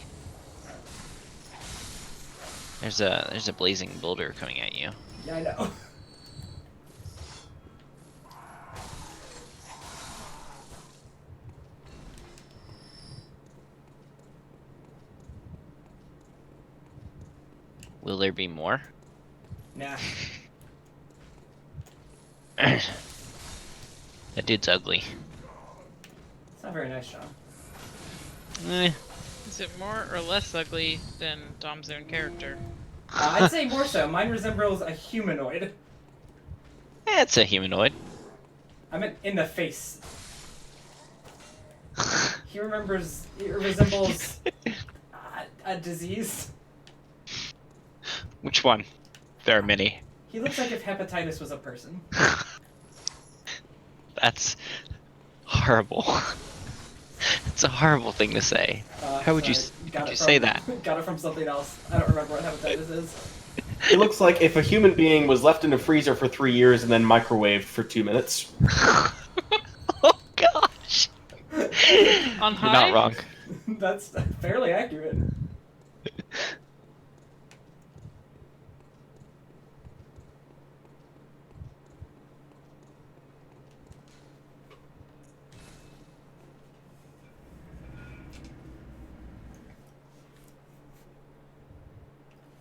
There's a blazing boulder coming at you. Yeah, I know. Will there be more? Nah. That dude's ugly. It's not very nice, John. Eh. Is it more or less ugly than Dom's own character? I'd say more so. Mine resembles a humanoid. It's a humanoid. I meant in the face. He resembles a disease. Which one? There are many. He looks like if hepatitis was a person. That's horrible. It's a horrible thing to say. How would you say that? Got it from something else. I don't remember what hepatitis is. It looks like if a human being was left in a freezer for 3 years and then microwaved for 2 minutes. Oh gosh! On You're high? not wrong. That's fairly accurate.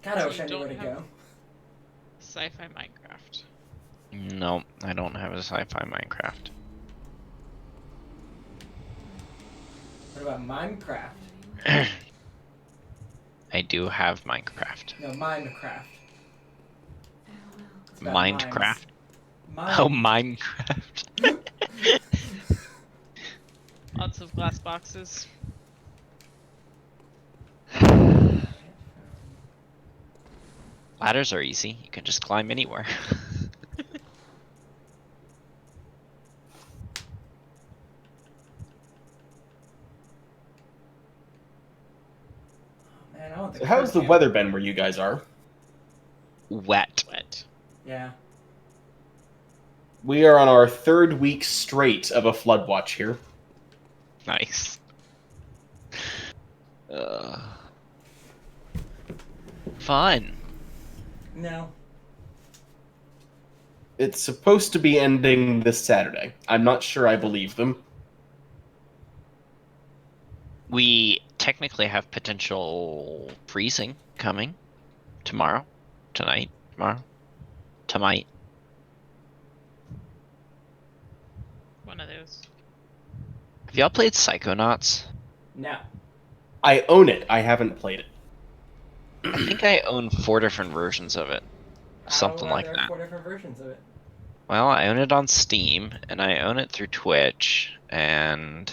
God, I So wish you I knew where to don't go. have- Sci-fi Minecraft. No, I don't have a sci-fi Minecraft. What about Minecraft? I do have Minecraft. No, Minecraft. It's about Minecraft? mines. Oh, Mine. Minecraft. Lots of glass boxes. Ladders are easy. You can just climb anywhere. Man, I want the So how's the card weather camera. been where you guys are? Wet. Wet. Yeah. We are on our 3rd week straight of a flood watch here. Nice. Fun. No. It's supposed to be ending this Saturday. I'm not sure I believe them. We technically have potential freezing coming tomorrow, tonight, tomorrow, tonight. One of those. Have y'all played Psychonauts? No. I own it. I haven't played it. I think I own 4 different versions of it. Something How are like there that. 4 different versions of it? Well, I own it on Steam, and I own it through Twitch, and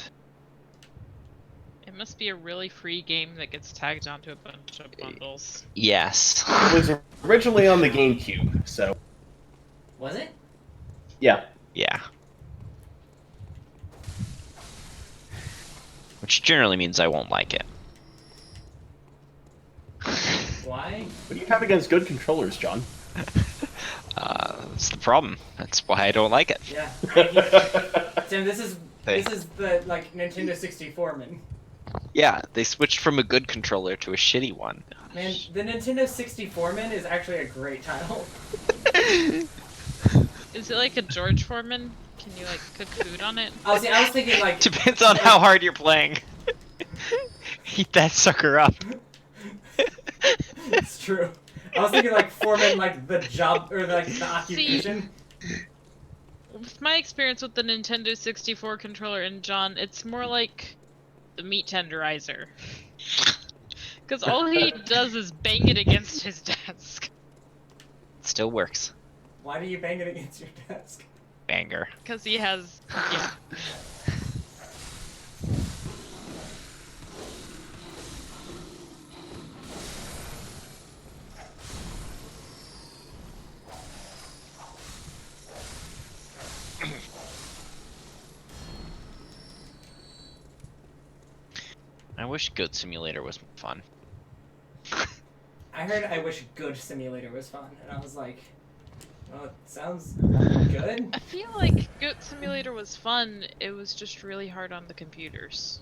It must be a really free game that gets tagged onto a bunch of bundles. yes. It was originally on the GameCube, so Was it? yeah. Yeah. Which generally means I won't like it. Why? What do you have against good controllers, John? That's the problem. That's why I don't like it. Yeah. Tim, this is the like Nintendo 64 man. Yeah, they switched from a good controller to a shitty one. Man, the Nintendo 64 man is actually a great title. Is it like a George Foreman? Can you like cook food on it? I was thinking like Depends on how hard you're playing. Heat that sucker up. It's true. I was thinking like foreman, like the job or like the occupation. With my experience with the Nintendo 64 controller and John, it's more like the meat tenderizer. Because all he does is bang it against his desk. Still works. Why do you bang it against your desk? banger. Because he has. Yeah. I wish Goat Simulator was fun. I heard I wish Good Simulator was fun, and I was like, well, it sounds good. I feel like Goat Simulator was fun. It was just really hard on the computers.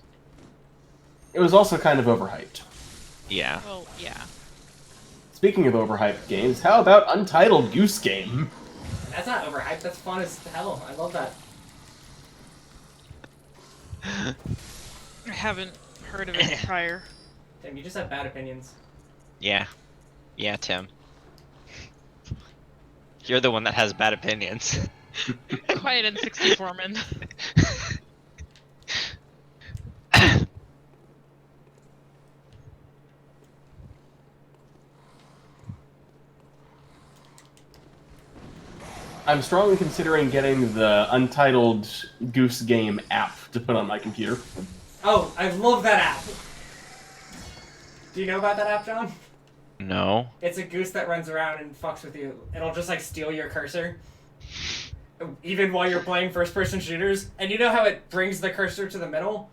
It was also kind of overhyped. Yeah. Well, yeah. Speaking of overhyped games, how about Untitled Goose Game? That's not overhyped. That's fun as hell. I love that. I haven't heard of it prior. Tim, you just have bad opinions. Yeah. Yeah, Tim. You're the one that has bad opinions. Quiet and 64 man. I'm strongly considering getting the Untitled Goose Game app to put on my computer. Oh, I love that app. Do you know about that app, John? No. It's a goose that runs around and fucks with you. It'll just like steal your cursor. Even while you're playing first-person shooters. And you know how it brings the cursor to the middle?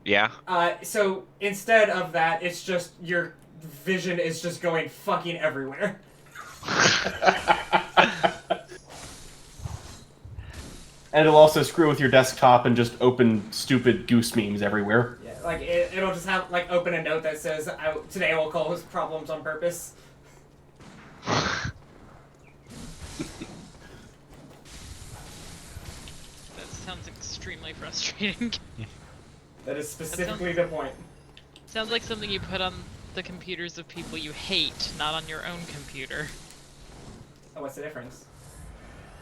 Yeah. So instead of that, it's just your vision is just going fucking everywhere. And it'll also screw with your desktop and just open stupid goose memes everywhere. Yeah, like it'll just have like open a note that says, "Today I will cause problems on purpose." That sounds extremely frustrating. That is specifically the point. Sounds like something you put on the computers of people you hate, not on your own computer. Oh, what's the difference?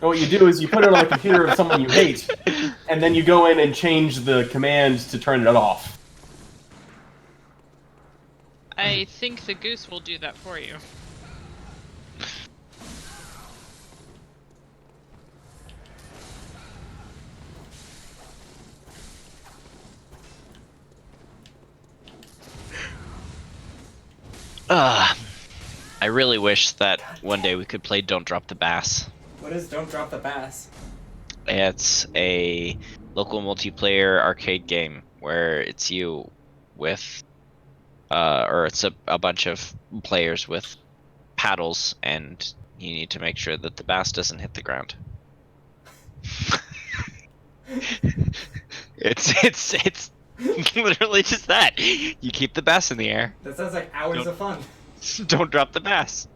And what you do is you put it on the computer of someone you hate, and then you go in and change the commands to turn it off. I think the goose will do that for you. I really wish that one day we could play Don't Drop the Bass. What is Don't Drop the Bass? It's a local multiplayer arcade game where it's you with, or it's a bunch of players with paddles, and you need to make sure that the bass doesn't hit the ground. It's literally just that. You keep the bass in the air. That sounds like hours of fun. Don't drop the bass.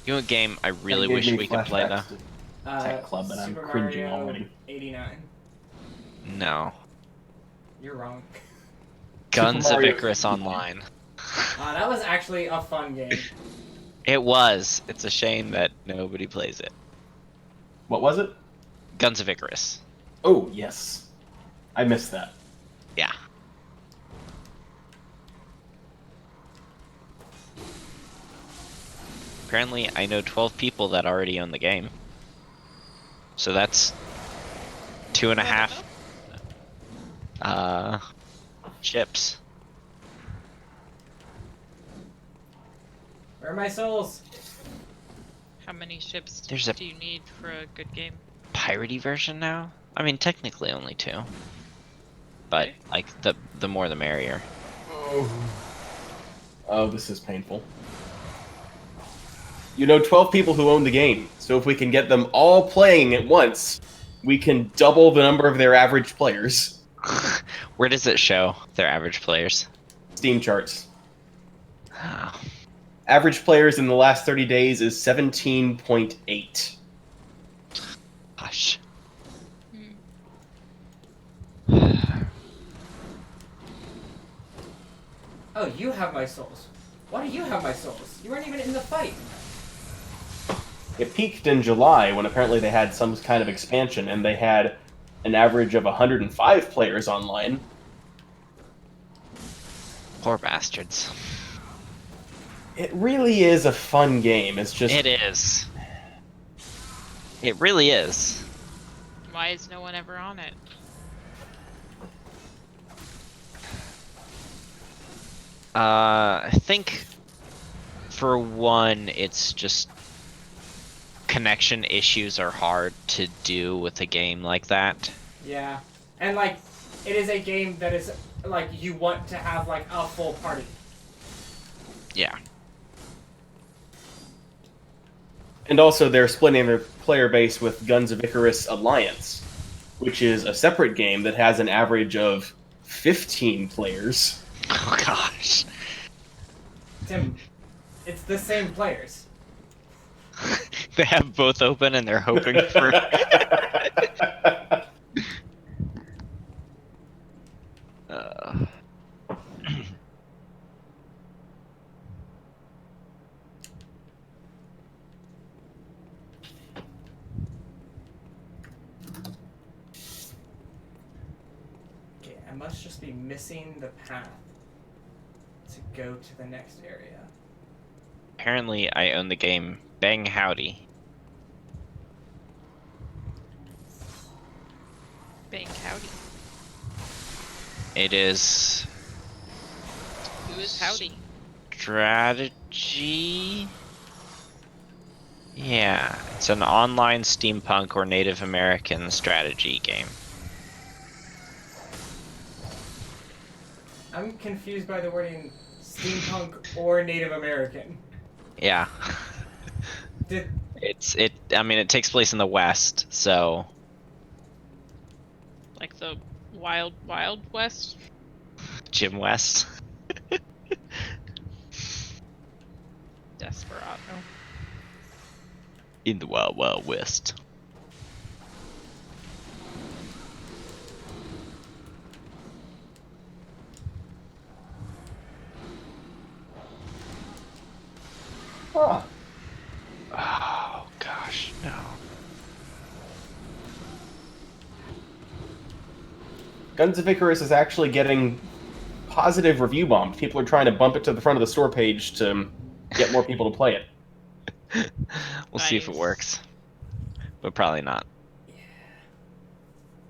You know a game I really That wish gave me we could play though? flashbacks to Tech Club, and I'm Super cringing Mario already. 89. No. You're wrong. Guns of Mario Icarus 89. Online. That was actually a fun game. It was. It's a shame that nobody plays it. What was it? Guns of Icarus. Oh, yes. I missed that. Yeah. Apparently, I know 12 people that already own the game. So that's 2.5 ships. Where are my souls? How many ships There's a- do you need for a good game? Piratey version now? I mean, technically only 2. But, Okay. like, the more the merrier. Oh, this is painful. You know 12 people who own the game, so if we can get them all playing at once, we can double the number of their average players. Where does it show their average players? Steam charts. Oh. Average players in the last 30 days is 17.8. Gosh. Oh, you have my souls. Why do you have my souls? You weren't even in the fight. It peaked in July when apparently they had some kind of expansion, and they had an average of 105 players online. Poor bastards. It really is a fun game. It's just It is. It really is. Why is no one ever on it? I think for one, it's just connection issues are hard to do with a game like that. Yeah, and like, it is a game that is like you want to have like a full party. Yeah. And also, they're splitting their player base with Guns of Icarus Alliance, which is a separate game that has an average of 15 players. Oh gosh. Tim, it's the same players. They have both open and they're hoping for. Okay, I must just be missing the path to go to the next area. Apparently, I own the game Bang Howdy. Bang howdy. It is Who is howdy? strategy. Yeah, it's an online steampunk or Native American strategy game. I'm confused by the wording steampunk or Native American. Yeah. Did I mean, it takes place in the West, so Like the Wild Wild West? Jim West. Desperado. In the Wild Wild West. Huh. Oh gosh, no. Guns of Icarus is actually getting positive review bombs. People are trying to bump it to the front of the store page to get more people to play it. We'll see if it Nice. works. But probably not.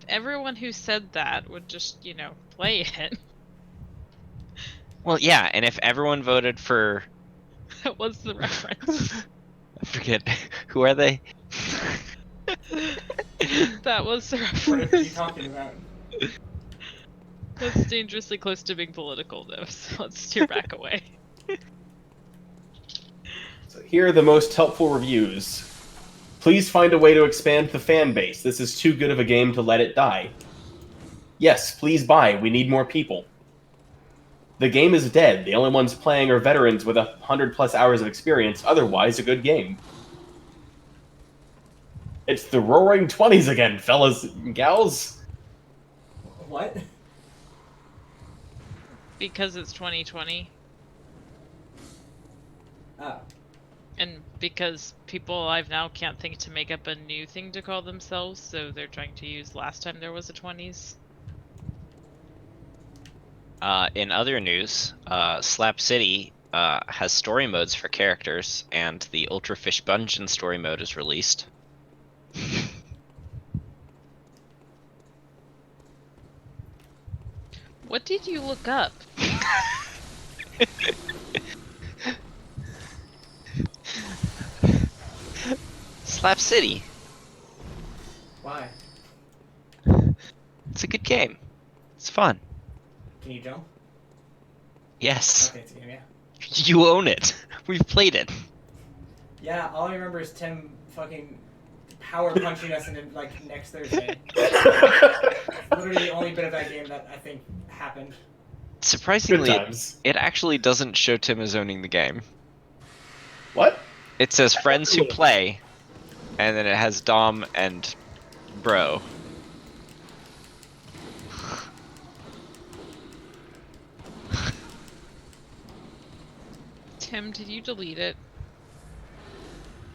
Everyone who said that would just, play it. Well, yeah, and if everyone voted for That was the reference. I forget who are they? That was the what are you reference. talking about? That's dangerously close to being political, though, so let's steer back away. So here are the most helpful reviews. Please find a way to expand the fan base. This is too good of a game to let it die. Yes, please buy. We need more people. The game is dead. The only ones playing are veterans with 100+ hours of experience. Otherwise, a good game. It's the Roaring 20s again, fellas and gals. What? Because it's 2020, Oh. and because people alive now can't think to make up a new thing to call themselves, so they're trying to use last time there was a 20s. In other news, Slap City has story modes for characters, and the Ultra Fish Dungeon story mode is released. What did you look up? Slap City. Why? It's a good game. It's fun. Can you jump? Yes. Okay, it's a game, yeah. You own it. We've played it. Yeah, all I remember is Tim fucking power punching us into like next Thursday. Literally the only bit of that game that I think happened. Good Surprisingly, times. it actually doesn't show Tim as owning the game. What? It says friends who play, and then it has Dom and Bro. Tim, did you delete it?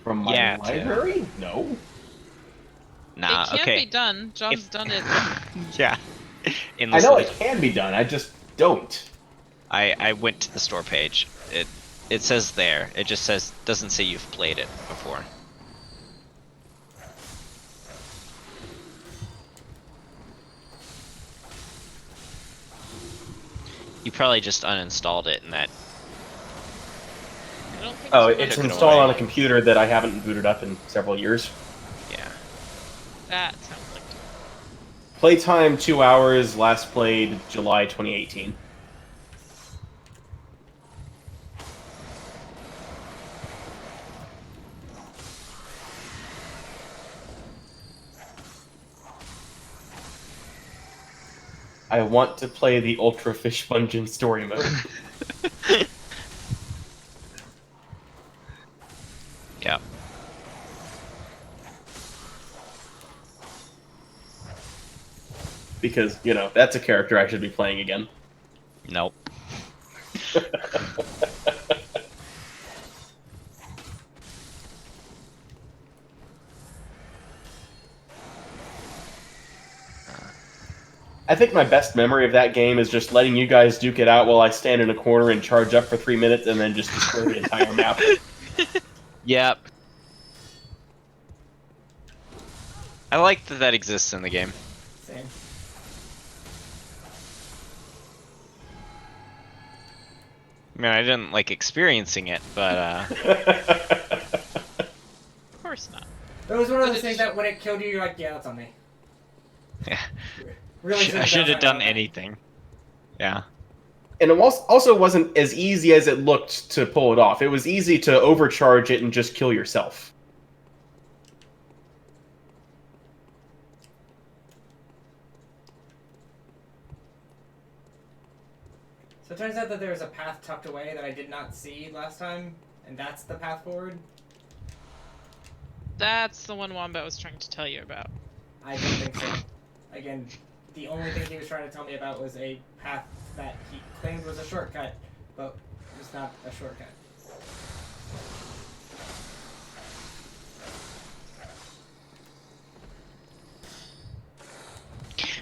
From my Yeah, library? No. Nah, It can't okay. be done. John's done it. Yeah. I Unless know it- it can be done. I just don't. I went to the store page. It says there. It just says doesn't say you've played it before. You probably just uninstalled it and that. I don't think Oh, so much it's Took it installed away. on a computer that I haven't booted up in several years. Yeah. That sounds like Playtime 2 hours. Last played July 2018. I want to play the Ultra Fish Bungeon story mode. Yeah. Because, you know, that's a character I should be playing again. Nope. I think my best memory of that game is just letting you guys duke it out while I stand in a corner and charge up for 3 minutes and then just destroy the entire map. Yep. I like that that exists in the game. Same. I mean, I didn't like experiencing it, but of course not. It was one of But those it things just- that when it killed you, you're like, yeah, that's on me. yeah. Really I should have done anything. anything. Yeah. And it also wasn't as easy as it looked to pull it off. It was easy to overcharge it and just kill yourself. So it turns out that there's a path tucked away that I did not see last time, and that's the path forward. That's the one Wombat was trying to tell you about. I don't think so. Again, the only thing he was trying to tell me about was a path that he claimed was a shortcut, but it was not a shortcut.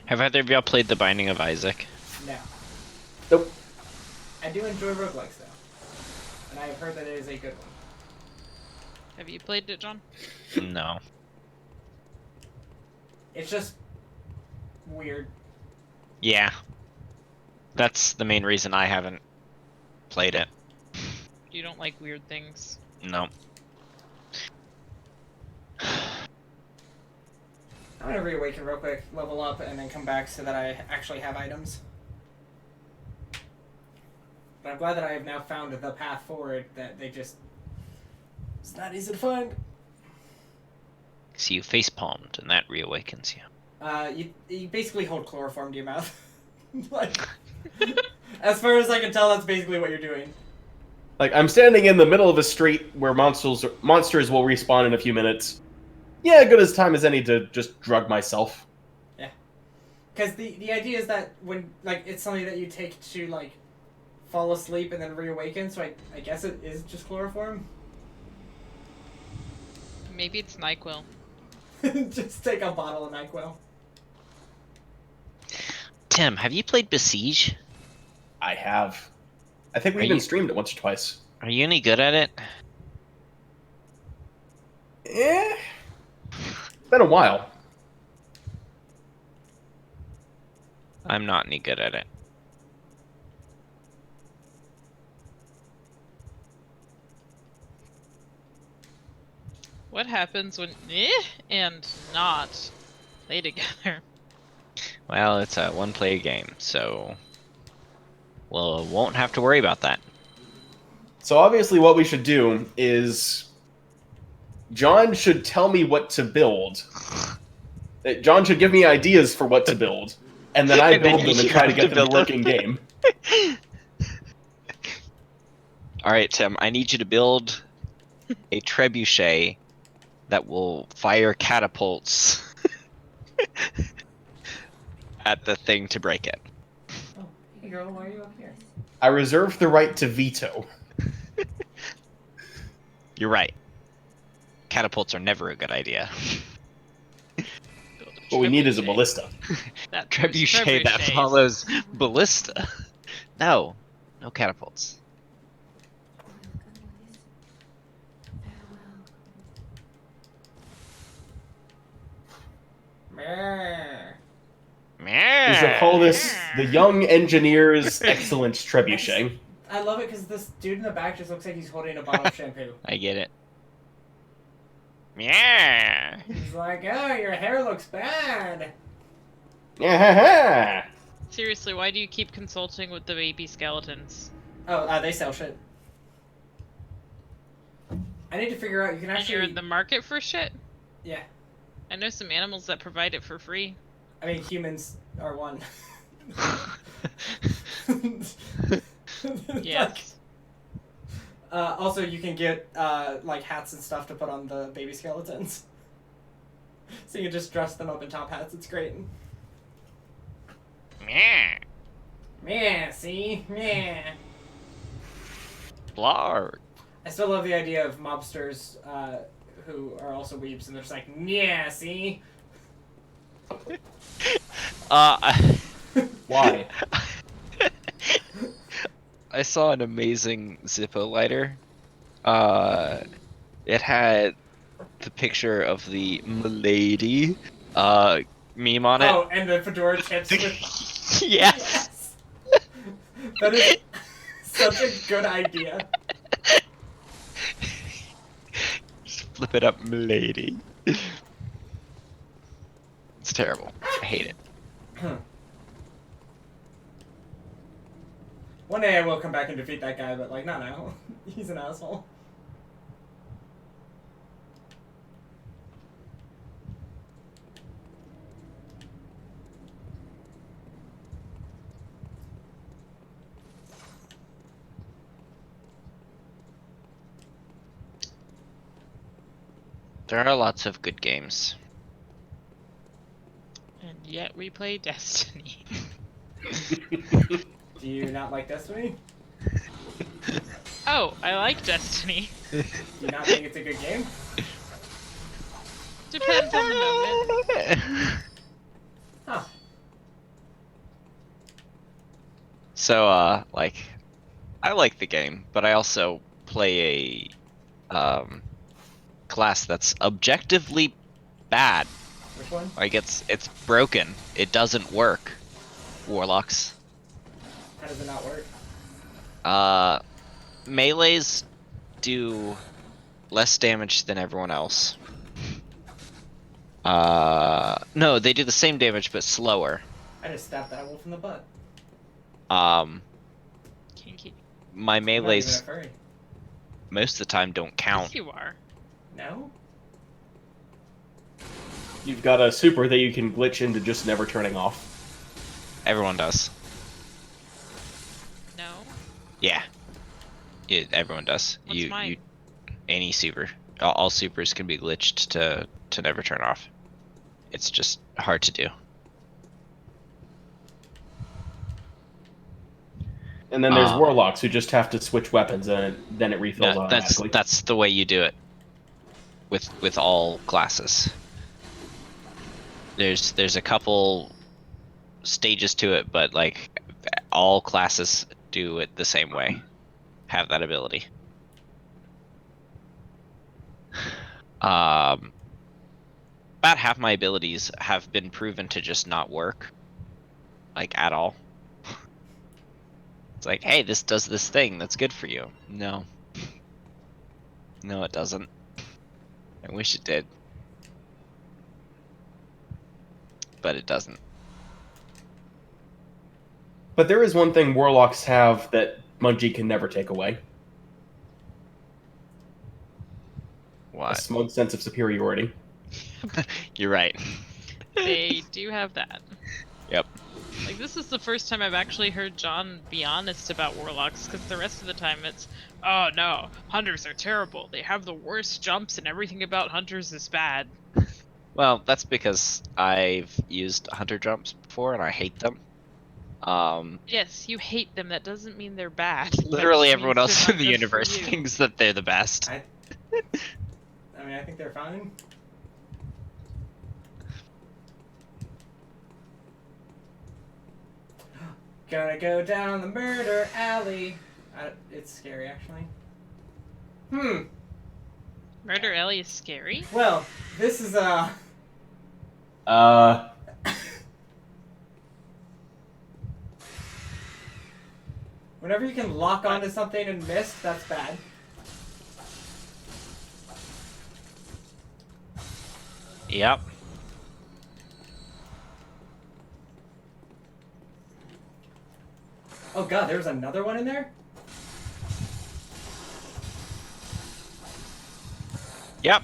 Have either of y'all played The Binding of Isaac? No. Nope. I do enjoy roguelikes though. And I have heard that it is a good one. Have you played it, John? No. It's just weird. Yeah. That's the main reason I haven't played it. You don't like weird things. No. I'm gonna reawaken real quick, level up, and then come back so that I actually have items. But I'm glad that I have now found the path forward that they just... It's not easy to find. So you face palmed and that reawakens you. You basically hold chloroform to your mouth. Like, as far as I can tell, that's basically what you're doing. Like, I'm standing in the middle of a street where monsters will respawn in a few minutes. Yeah, good as time as any to just drug myself. Yeah. Because the idea is that when, like, it's something that you take to, like, fall asleep and then reawaken, so I guess it is just chloroform. Maybe it's NyQuil. Just take a bottle of NyQuil. Tim, have you played Besiege? I have. I think we Are even you- streamed it once or twice. Are you any good at it? Eh. It's been a while. I'm not any good at it. What happens when and not play together? Well, it's a one-player game, so won't have to worry about that. So obviously what we should do is... John should tell me what to build. John should give me ideas for what to build. And then I And then build them you and try to have get to them to build work them. in game. All right, Tim, I need you to build a trebuchet that will fire catapults at the thing to break it. Oh, hey girl, why are you up here? I reserve the right to veto. You're right. Catapults are never a good idea. Build a What we need is a trebuchet. ballista. That Trebuchet that trebuchets. follows ballista. No, No catapults. Meh. We shall call this the young engineer's excellent trebuchet. I love it because this dude in the back just looks like he's holding a bottle of shampoo. I get it. Yeah. He's like, oh, your hair looks bad. Yeah. Seriously, why do you keep consulting with the baby skeletons? Oh, they sell shit. I need to figure out, you can And you're actually... in the market for shit? Yeah. I know some animals that provide it for free. I mean, humans are one. Yes. Also, you can get, like, hats and stuff to put on the baby skeletons. So you can just dress them up in top hats. It's great. Yeah. Yeah, see? Yeah. Blarg. I still love the idea of mobsters who are also weebs, and they're just like, yeah, see? Why? I saw an amazing Zippo lighter. It had the picture of the Milady meme on it. Oh, and the fedora tips with... Yes. That is such a good idea. Just flip it up, Milady. It's terrible. I hate it. One day I will come back and defeat that guy, but, like, not now. He's an asshole. There are lots of good games. And yet we play Destiny. Do you not like Destiny? Oh, I like Destiny. Do you not think it's a good game? Depends on the moment. Huh. So, like, I like the game, but I also play a class that's objectively bad. Which one? Like, it's broken. It doesn't work. Warlocks. How does it not work? Melees do less damage than everyone else. No, they do the same damage but slower. I just stabbed that wolf in the butt. Kinky. My I'm not even a melees furry. most of the time don't count. Yes, you are. No? You've got a super that you can glitch into just never turning off. Everyone does. No. Yeah. Everyone does. What's mine? Any super. All supers can be glitched to never turn off. It's just hard to do. And then there's warlocks who just have to switch weapons and then it refills No, automatically. that's the way you do it. With all classes. There's a couple stages to it, but like all classes do it the same way. Have that ability. About half my abilities have been proven to just not work. Like, at all. It's like, hey, this does this thing that's good for you. No. No, it doesn't. I wish it did. But it doesn't. But there is one thing warlocks have that Bungie can never take away. A What? smug sense of superiority. You're right. They do have that. Yep. Like, this is the first time I've actually heard John be honest about warlocks, because the rest of the time it's, oh no, hunters are terrible. They have the worst jumps and everything about hunters is bad. Well, that's because I've used hunter jumps before and I hate them. Yes, you hate them. That doesn't mean they're bad. Literally That everyone means else they're in the not good for universe you. thinks that they're the best. I mean, I think they're fine. Gonna go down the murder alley. It's scary, actually. Murder Ellie is scary? Well, this is whenever you can lock onto something and miss, that's bad. Yep. Oh god, there was another one in there? Yep.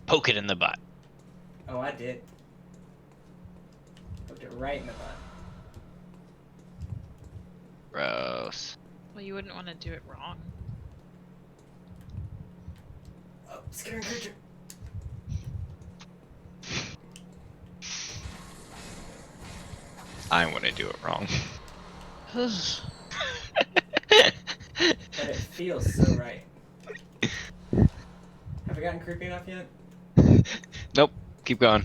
Poke it in the butt. Oh, I did. Poked it right in the butt. Gross. Well, you wouldn't want to do it wrong. Oh, scary creature. I want to do it wrong. But it feels so right. Have I gotten creepy enough yet? Nope. Keep going.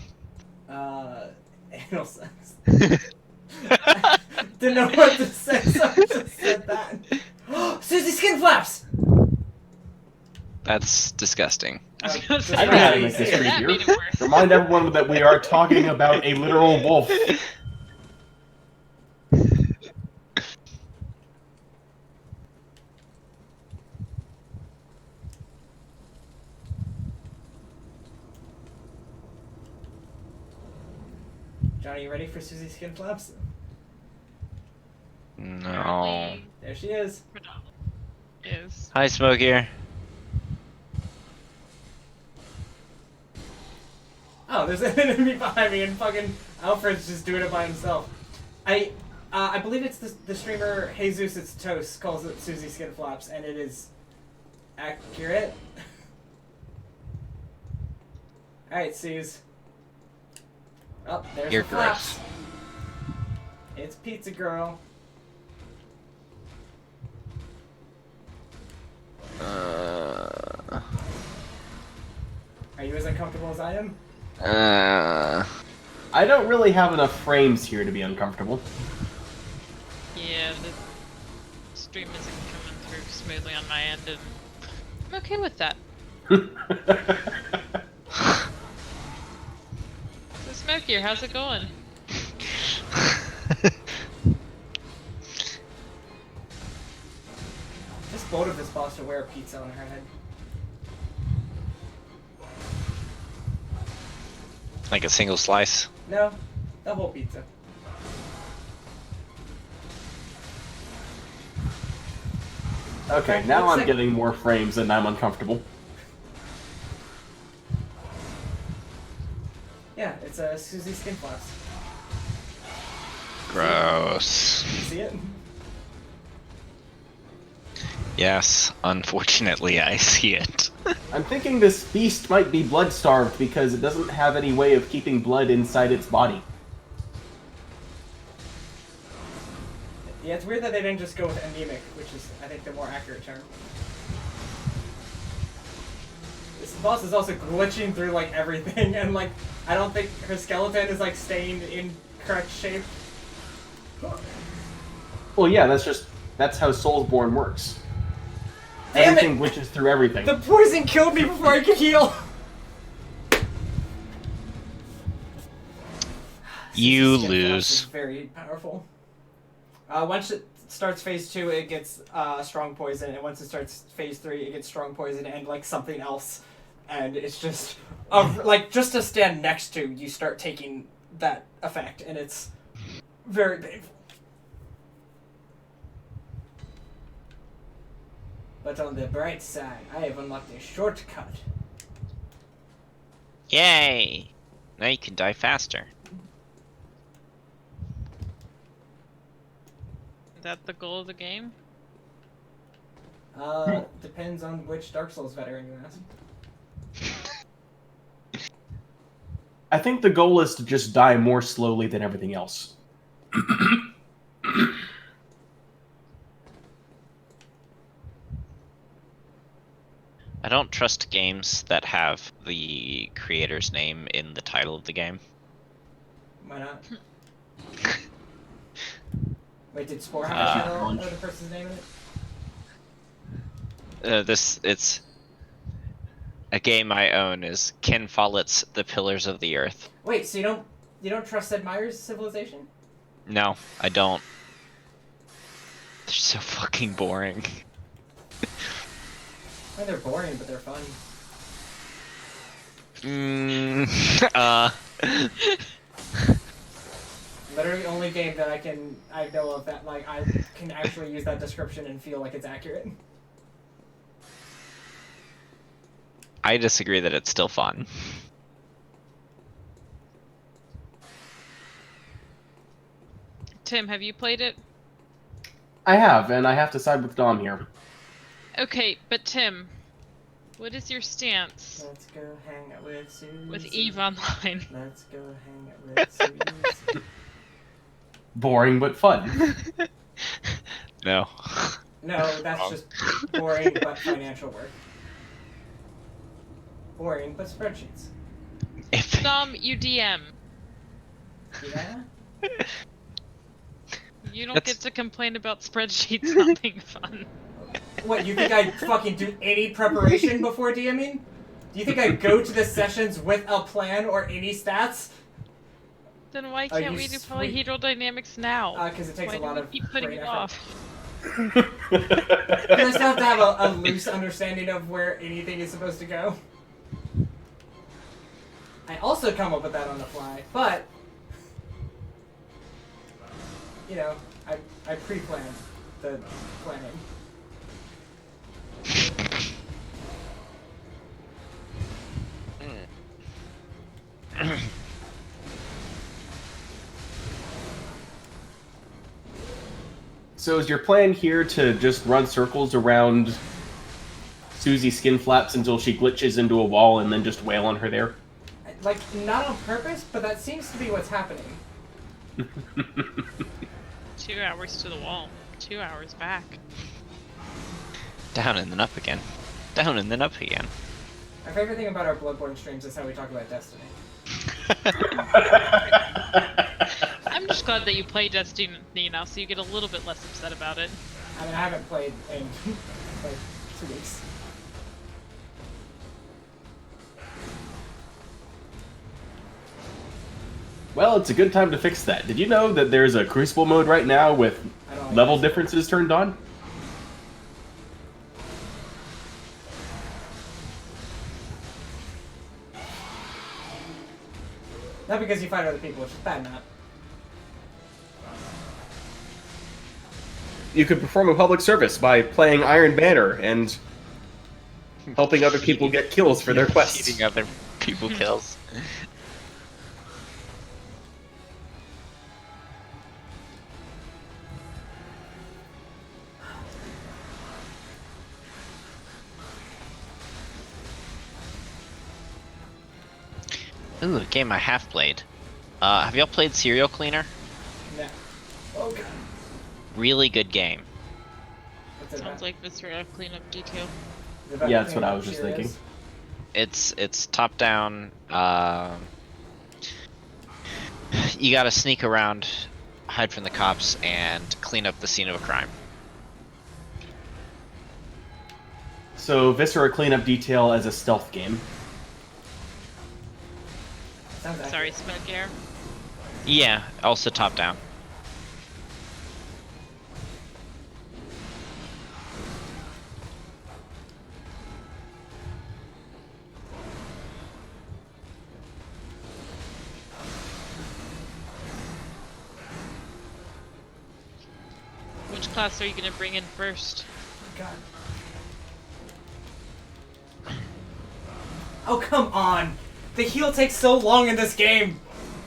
Anal sex. Didn't know what to say, so I just said that. Susie Skin Flaps! That's disgusting. I was gonna say, I don't know how to make Yeah, this that creepier. made it worse. Remind everyone that we are talking about a literal wolf. Johnny, you ready for Susie Skin Flaps? No. There she is. Is. Hi, Smokier. Oh, there's an enemy behind me, and fucking Alfred's just doing it by himself. I believe it's the streamer Jesus It's Toast calls it Susie Skin Flaps, and it is accurate. Alright, Suze. Oh, there's You're the flaps. gross. It's Pizza Girl. Are you as uncomfortable as I am? I don't really have enough frames here to be uncomfortable. Yeah, the stream isn't coming through smoothly on my end, and I'm okay with that. So Smokier, how's it going? Just bold of this boss to wear a pizza on her head. Like a single slice. No, the whole pizza. Okay, now I'm getting more frames and I'm uncomfortable. Yeah, it's a Susie Skin Flaps. Gross. You see it? Yes, unfortunately, I see it. I'm thinking this beast might be blood-starved because it doesn't have any way of keeping blood inside its body. Yeah, it's weird that they didn't just go with anemic, which is, I think, the more accurate term. This boss is also glitching through, like, everything, and, like, I don't think her skeleton is, like, staying in correct shape. Well, yeah, that's how Soulsborne works. Damn Everything it! glitches through everything. The poison killed me before I could heal! You Skin Flaps is lose. very powerful. Once it starts phase 2, it gets strong poison, and once it starts phase 3, it gets strong poison and like something else, and it's just like just to stand next to, you start taking that effect, and it's very painful. But on the bright side, I have unlocked a shortcut. Yay! Now you can die faster. Is that the goal of the game? Depends on which Dark Souls veteran you ask. I think the goal is to just die more slowly than everything else. I don't trust games that have the creator's name in the title of the game. Why not? Wait, did Spore have Uh, a title or the person's name in it? It's a game I own is Ken Follett's The Pillars of the Earth. Wait, so you don't trust Sid Meier's Civilization? No, I don't. They're so fucking boring. I mean, they're boring, but they're fun. Literally only game that I know of that like I can actually use that description and feel like it's accurate. I disagree that it's still fun. Tim, have you played it? I have, and I have to side with Dom here. Okay, but Tim, what is your stance Let's go hang out with Susie. with EVE Online? Let's go hang out with Susie. Boring but fun. No. No, that's just boring but financial work. Boring but spreadsheets. If Dom, you DM. Yeah? You don't That's- get to complain about spreadsheets not being fun. What, you think I fucking do any preparation before DMing? Do you think I go to the sessions with a plan or any stats? Then why Are can't you we do sweet? polyhedrodynamics now? Because it takes Why a do lot we of keep putting brain it effort. off? I still have to have a loose understanding of where anything is supposed to go. I also come up with that on the fly, but you know, I pre-planned the planning. So is your plan here to just run circles around Susie's skin flaps until she glitches into a wall and then just wail on her there? Like, not on purpose, but that seems to be what's happening. 2 hours to the wall. 2 hours back. down and then up again. Down and then up again. My favorite thing about our Bloodborne streams is how we talk about Destiny. I'm just glad that you play Destiny now, so you get a little bit less upset about it. I mean, I haven't played in like 2 weeks. Well, it's a good time to fix that. Did you know that there's a Crucible mode right now with I don't like level Destiny. differences turned on? Not because you fight other people, which is bad, not. You could perform a public service by playing Iron Banner and helping other people get kills for their quests. Eating other people kills. Ooh, a game I have played. Have y'all played Serial Cleaner? No. Oh god. Really good game. What's it Sounds about? like Viscera cleanup detail. Is it about Yeah, that's what cleaning I up was just Cheerios? thinking. It's top down. You gotta sneak around, hide from the cops, and clean up the scene of a crime. So Viscera Cleanup Detail as a stealth game. Sounds Sorry, accurate. smoke air. Yeah, also top down. Which class are you gonna bring in first? God. Oh, come on! The heal takes so long in this game!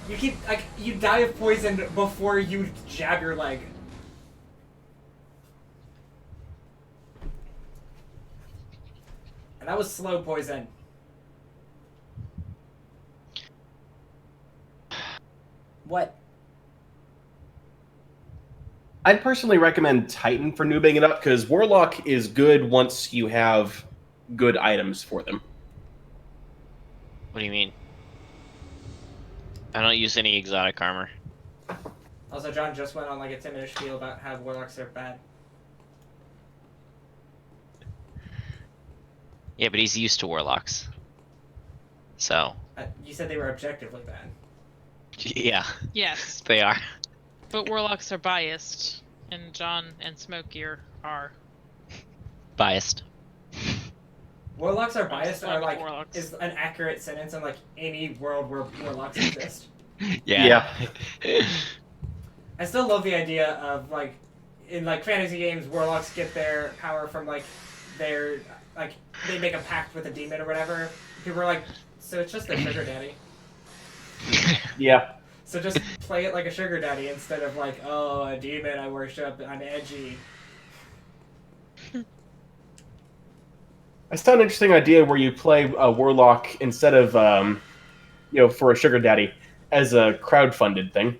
You keep, like, you die of poison before you jab your leg. And that was slow poison. What? I'd personally recommend Titan for noobing it up, because Warlock is good once you have good items for them. What do you mean? I don't use any exotic armor. Also, John just went on like a 10-minute spiel about how warlocks are bad. Yeah, but he's used to warlocks. So, You said they were objectively bad. yeah, Yes, they are. but warlocks are biased, and John and Smokier are. Biased. Warlocks are I'm biased just are going with like warlocks. is an accurate sentence in like any world where warlocks exist. Yeah. I still love the idea of like in like fantasy games, warlocks get their power from like their like they make a pact with a demon or whatever. People are like, so it's just their sugar daddy. Yeah. So just play it like a sugar daddy instead of like, oh, a demon I worship, I'm edgy. I saw an interesting idea where you play a warlock instead of, for a sugar daddy as a crowdfunded thing.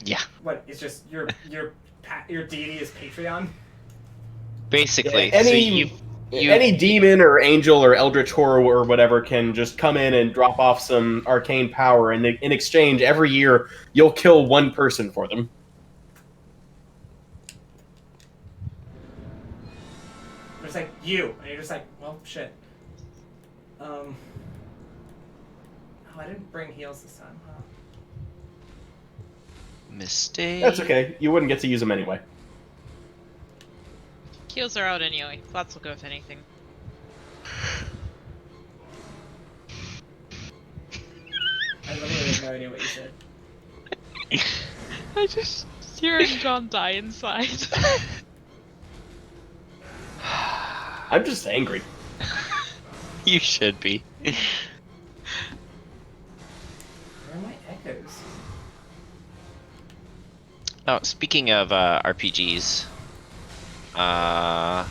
Yeah. What? It's just your deity is Patreon. Basically, Yeah, so any demon or angel or eldritch horror or whatever can just come in and drop off some arcane power, and in exchange, every year you'll kill one person for them. It's like you, and you're just like, well, shit. Oh, I didn't bring heals this time, huh? Mistake. That's okay. You wouldn't get to use them anyway. Heals are out anyway. Flats will go with anything. I literally have no idea what you said. I just hearing John die inside. I'm just angry. You should be. Where are my echoes? Oh, speaking of RPGs, have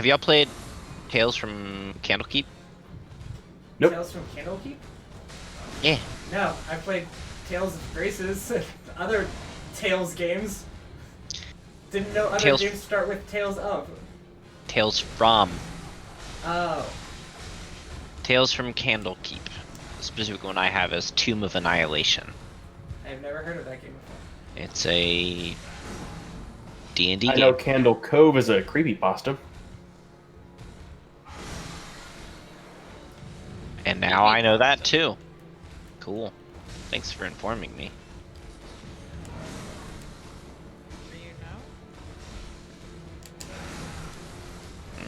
y'all played Tales from Candlekeep? Nope. Tales from Candlekeep? Yeah. No, I played Tales of Graces, other Tales games. Didn't know other Tales- games start with Tales of. Tales from. Oh. Tales from Candlekeep. The specific one I have is Tomb of Annihilation. I've never heard of that game before. It's a D&D I know game. Candle Cove is a creepypasta. And now I know that too. Cool. Thanks for informing me. Do you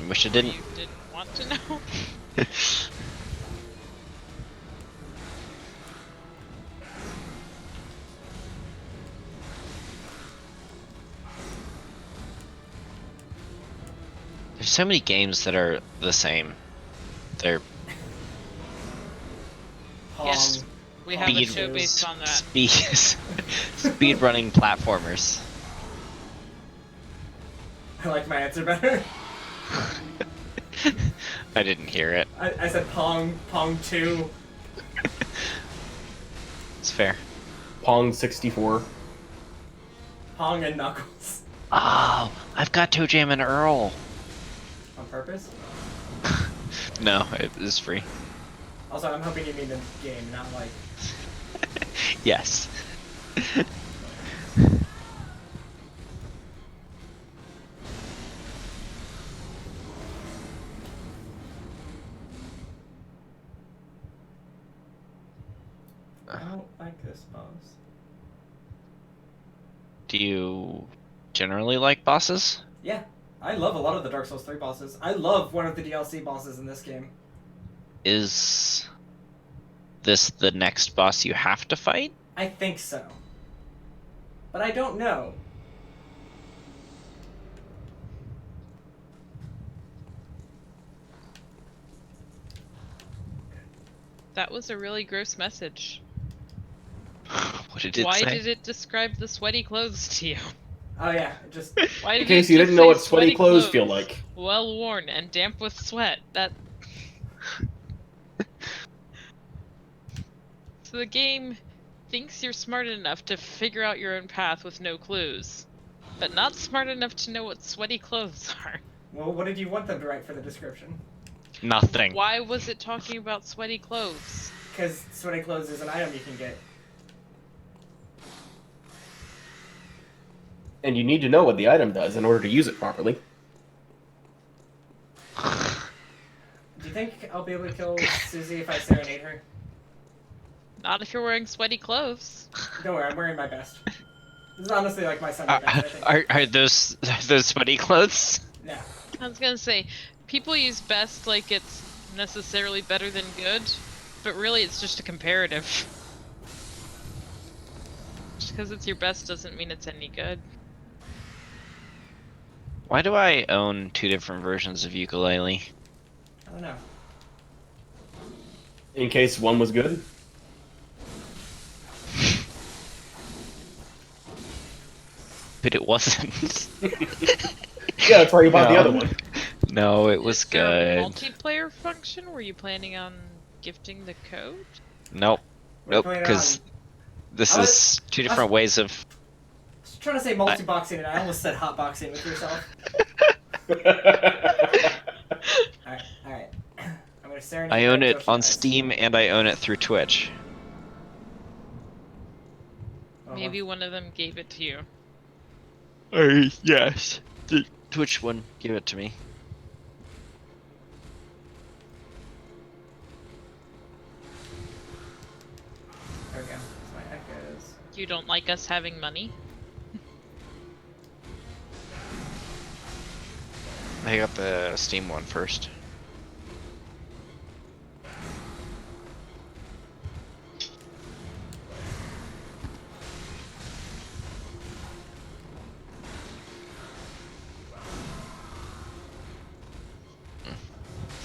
know? Wish I Or didn't. You didn't want to know? There's so many games that are the same. They're Yes. Pong. We have a Speed- show based on that. speed running platformers. I like my answer better. I didn't hear it. I said Pong 2. It's fair. Pong 64. Pong and Knuckles. Oh, I've got Toe Jam and Earl. On purpose? No, it is free. Also, I'm hoping you mean the game, not like... Yes. I don't like this boss. Do you generally like bosses? Yeah, I love a lot of the Dark Souls 3 bosses. I love one of the DLC bosses in this game. Is this the next boss you have to fight? I think so. But I don't know. That was a really gross message. What did it Why say? did it describe the sweaty clothes to you? Oh yeah, just... Why In did case it you just didn't know say what sweaty clothes feel like. Well worn and damp with sweat. That. So the game thinks you're smart enough to figure out your own path with no clues. but not smart enough to know what sweaty clothes are. Well, what did you want them to write for the description? Nothing. Why was it talking about sweaty clothes? Because sweaty clothes is an item you can get. And you need to know what the item does in order to use it properly. Do you think I'll be able to kill Susie if I serenade her? Not if you're wearing sweaty clothes. Don't worry, I'm wearing my best. This is honestly like my Sunday best, I think. Are those sweaty clothes? Yeah. I was gonna say, people use best like it's necessarily better than good, but really it's just a comparative. Just because it's your best doesn't mean it's any good. Why do I own 2 different versions of ukulele? I don't know. In case one was good. But it wasn't. Yeah, that's why you bought the No. other one. No, it was Is there a good. multiplayer function? Were you planning on gifting the code? Nope. We're Nope, playing because on- this I is 2 different ways of... I was trying to say multi-boxing and I almost said hot-boxing with yourself. Alright. I'm gonna serenade I own that it on Yoshi Steam and I own it through Twitch. Nice. Maybe one of them gave it to you. Yes. The Twitch one, give it to me. There we go. That's my echoes. You don't like us having money? I got the Steam one first.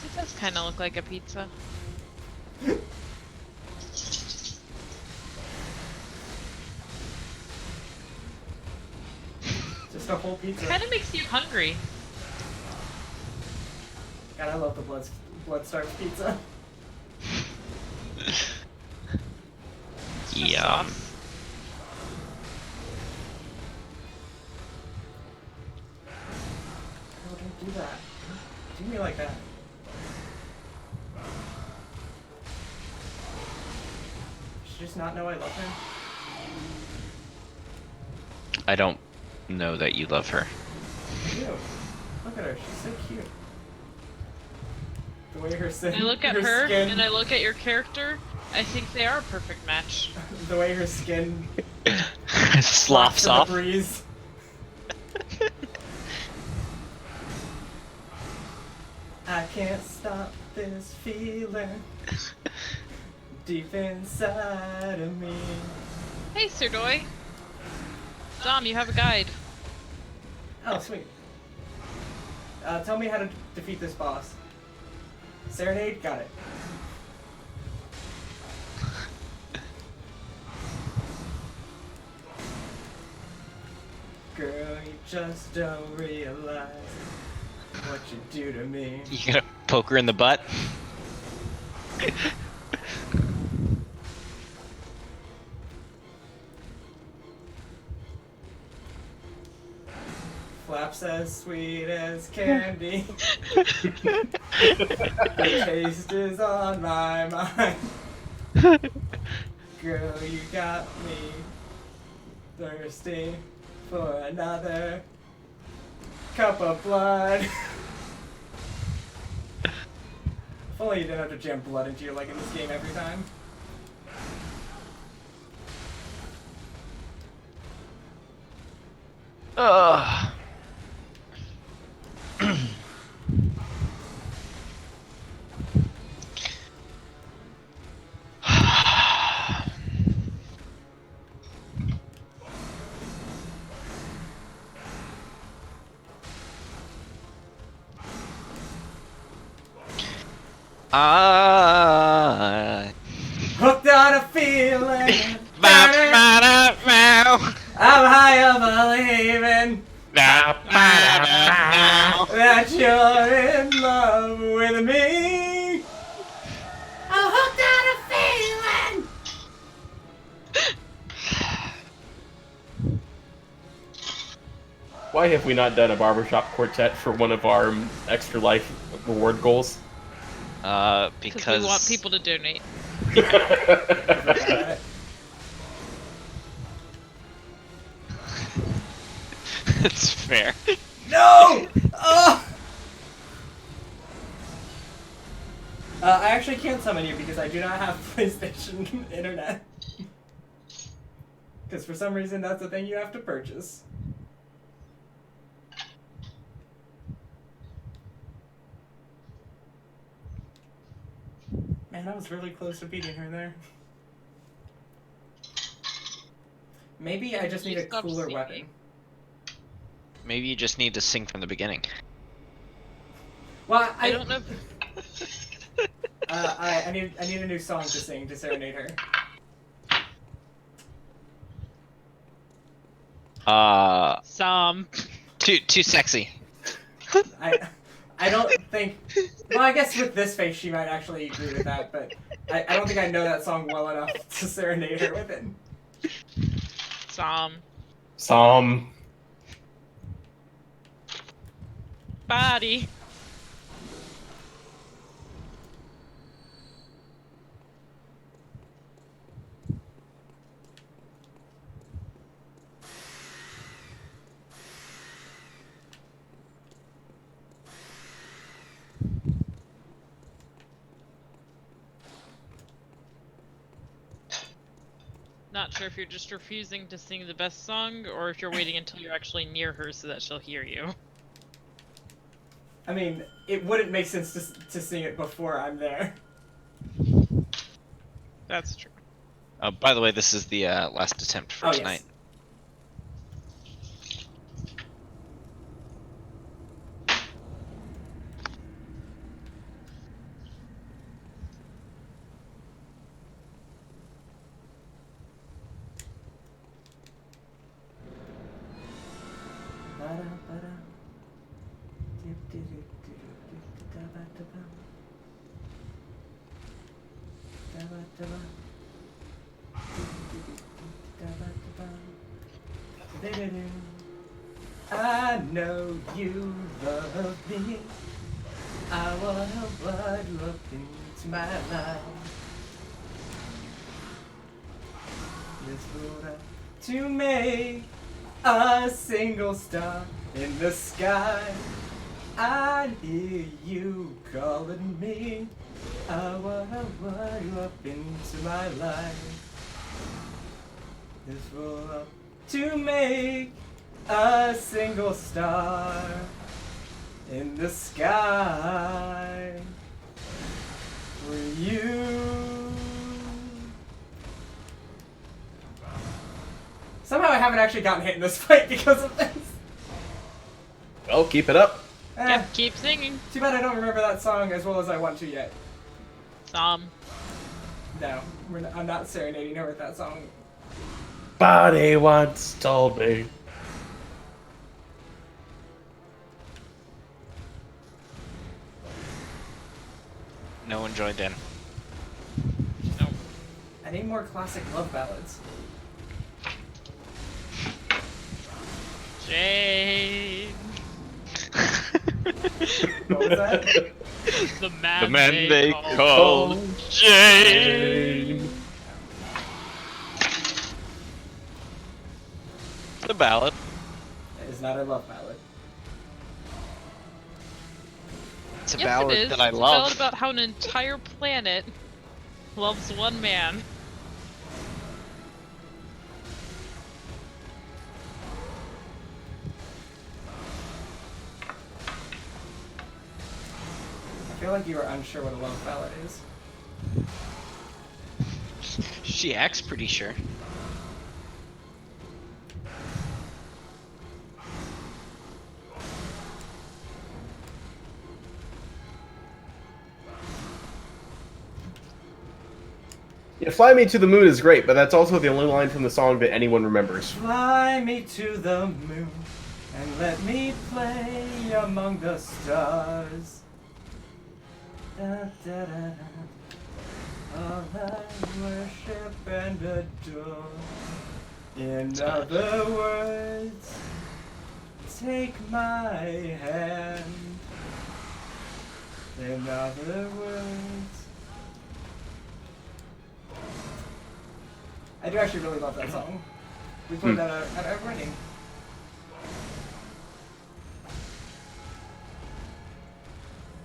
It does kind of look like a pizza. Just a whole pizza. Kind of makes you hungry. God, I love the Bloodstarved pizza. Yum. No, don't do that. Do me like that. Should you just not know I love her? I don't know that you love her. I do. Look at her. She's so cute. The way her skin. I look at her skin, and I look at your character. I think they are a perfect match. The way her skin Sloughs in off. the breeze. I can't stop this feeling deep inside of me. Hey, Sir Doy. Dom, you have a guide. Oh, sweet. Tell me how to defeat this boss. Serenade? Got it. Girl, you just don't realize what you do to me. You gonna poke her in the butt? Flaps as sweet as candy. The taste is on my mind. Girl, you got me thirsty for another cup of blood. If only you didn't have to jam blood into your leg in this game every time. Ugh. Hooked on a feeling. That I'm high on believing that you're in love with me. I'm hooked on a feeling. why have we not done a barbershop quartet for one of our Extra Life reward goals? Because we want people to donate. It's fair. No! Oh! I actually can't summon you because I do not have PlayStation internet. Because for some reason that's a thing you have to purchase. Man, I was really close to beating her there. Maybe I just need a cooler weapon. Maybe you just need to sing from the beginning. Well, I don't know. I need a new song to sing to serenade her. Too sexy. I don't think. Well, I guess with this face, she might actually agree with that, but I don't think I know that song well enough to serenade her with it. Some. Body. Not sure if you're just refusing to sing the best song, or if you're waiting until you're actually near her so that she'll hear you. I mean, it wouldn't make sense to sing it before I'm there. That's true. By the way, this is the last attempt for tonight. Yes. I know you love me. I wanna blood look into my life. This world to make a single star in the sky. I hear you calling me. I wanna blood you up into my life. This world to make a single star in the sky for you. Somehow I haven't actually gotten hit in this fight because of this. Well, keep it up. Yep, keep singing. Too bad I don't remember that song as well as I want to yet. Some. No, I'm not serenading her with that song. Body once told me. No one joined in. No. I need more classic love ballads. Jane. What was that? The man, they call Jane. The ballad. It is not a love ballad. It's a Yes, ballad it is. that I It's a love. ballad about how an entire planet loves one man. I feel like you are unsure what a love ballad is. She acts pretty sure. Yeah, Fly Me to the Moon is great, but that's also the only line from the song that anyone remembers. Fly me to the moon and let me play among the stars. Da, da, da, da. All I worship and adore. In other words, Take my hand. In other words. I do actually really love that song. We played that at our wedding.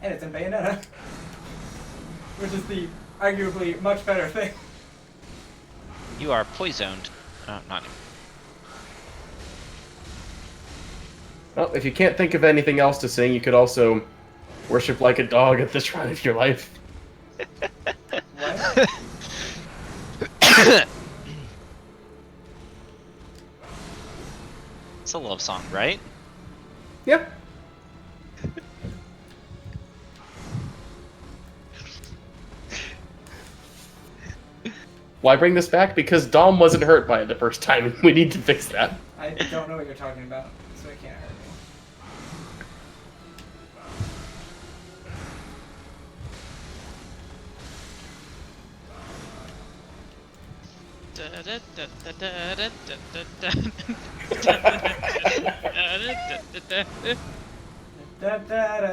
And it's in Bayonetta. Which is the arguably much better thing. You are poisoned. Oh, not. Well, if you can't think of anything else to sing, you could also worship like a dog at the shrine of your life. What? It's a love song, right? Yep. Why bring this back? Because Dom wasn't hurt by it the first time, and we need to fix that. I don't know what you're talking about, so it can't hurt me. Da, da, da, da,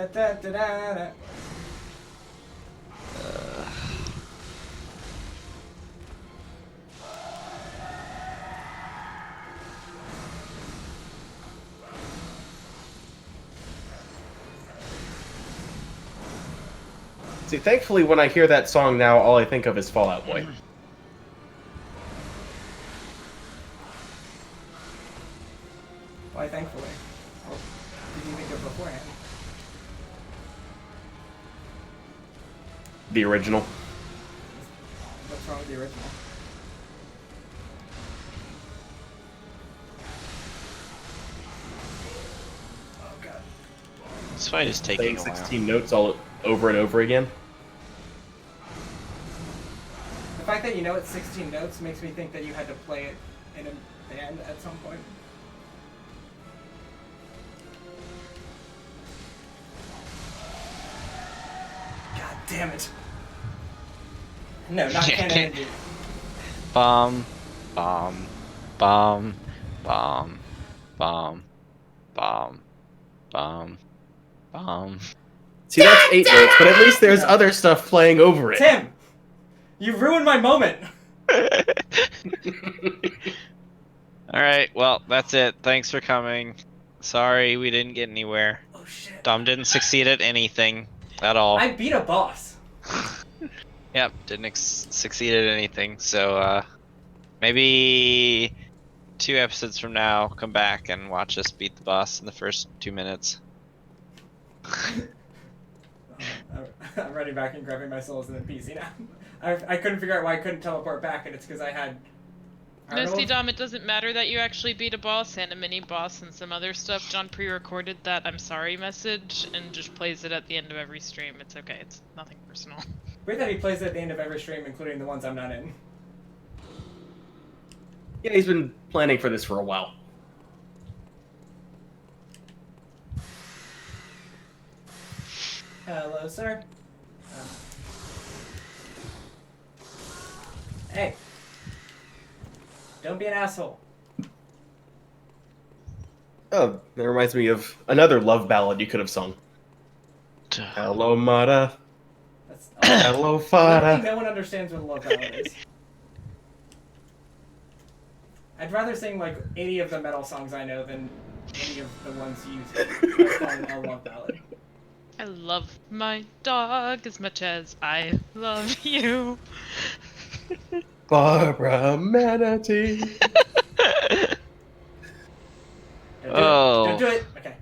da, da, da. See, thankfully, when I hear that song now, all I think of is Fall Out Boy. Why, thankfully. What did you think of beforehand? The original. What's wrong with the original? Oh god. This fight is taking Playing a while. 16 notes all over and over again. The fact that you know it's 16 notes makes me think that you had to play it in a band at some point. God damn it. No, not Yeah. canon energy. Bomb, bomb, bomb, bomb, bomb, bomb, bomb, bomb. See, that's 8 notes, but at least there's other stuff playing over it. Tim! You ruined my moment! Alright, well, that's it. Thanks for coming. Sorry we didn't get anywhere. Oh shit. Dom didn't succeed at anything at all. I beat a boss. Yep, didn't succeed at anything. So, maybe 2 episodes from now, come back and watch us beat the boss in the first 2 minutes. I'm running back and grabbing my souls in the PC now. I couldn't figure out why I couldn't teleport back, and it's because I had Misty Dom, it doesn't matter that you actually beat a boss and a mini boss and some other stuff. John pre-recorded that I'm sorry message and just plays it at the end of every stream. It's okay, it's nothing personal. Weird that he plays it at the end of every stream, including the ones I'm not in. Yeah, he's been planning for this for a while. Hello, sir. Hey. Don't be an asshole. Oh, that reminds me of another love ballad you could have sung. Hello, Mata. That's Hello, literally Fada. no one understands what a love ballad is. I'd rather sing like any of the metal songs I know than any of the ones you call a love ballad. I love my dog as much as I love you. Barbara Manatee. Don't do it. Okay.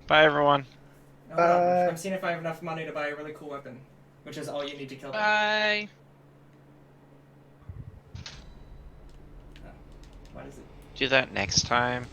Bye, everyone. No, hold on. I'm seeing if I have enough money to buy a really cool weapon, which is all you need to kill them. Bye. Oh, what is it? Do that next time.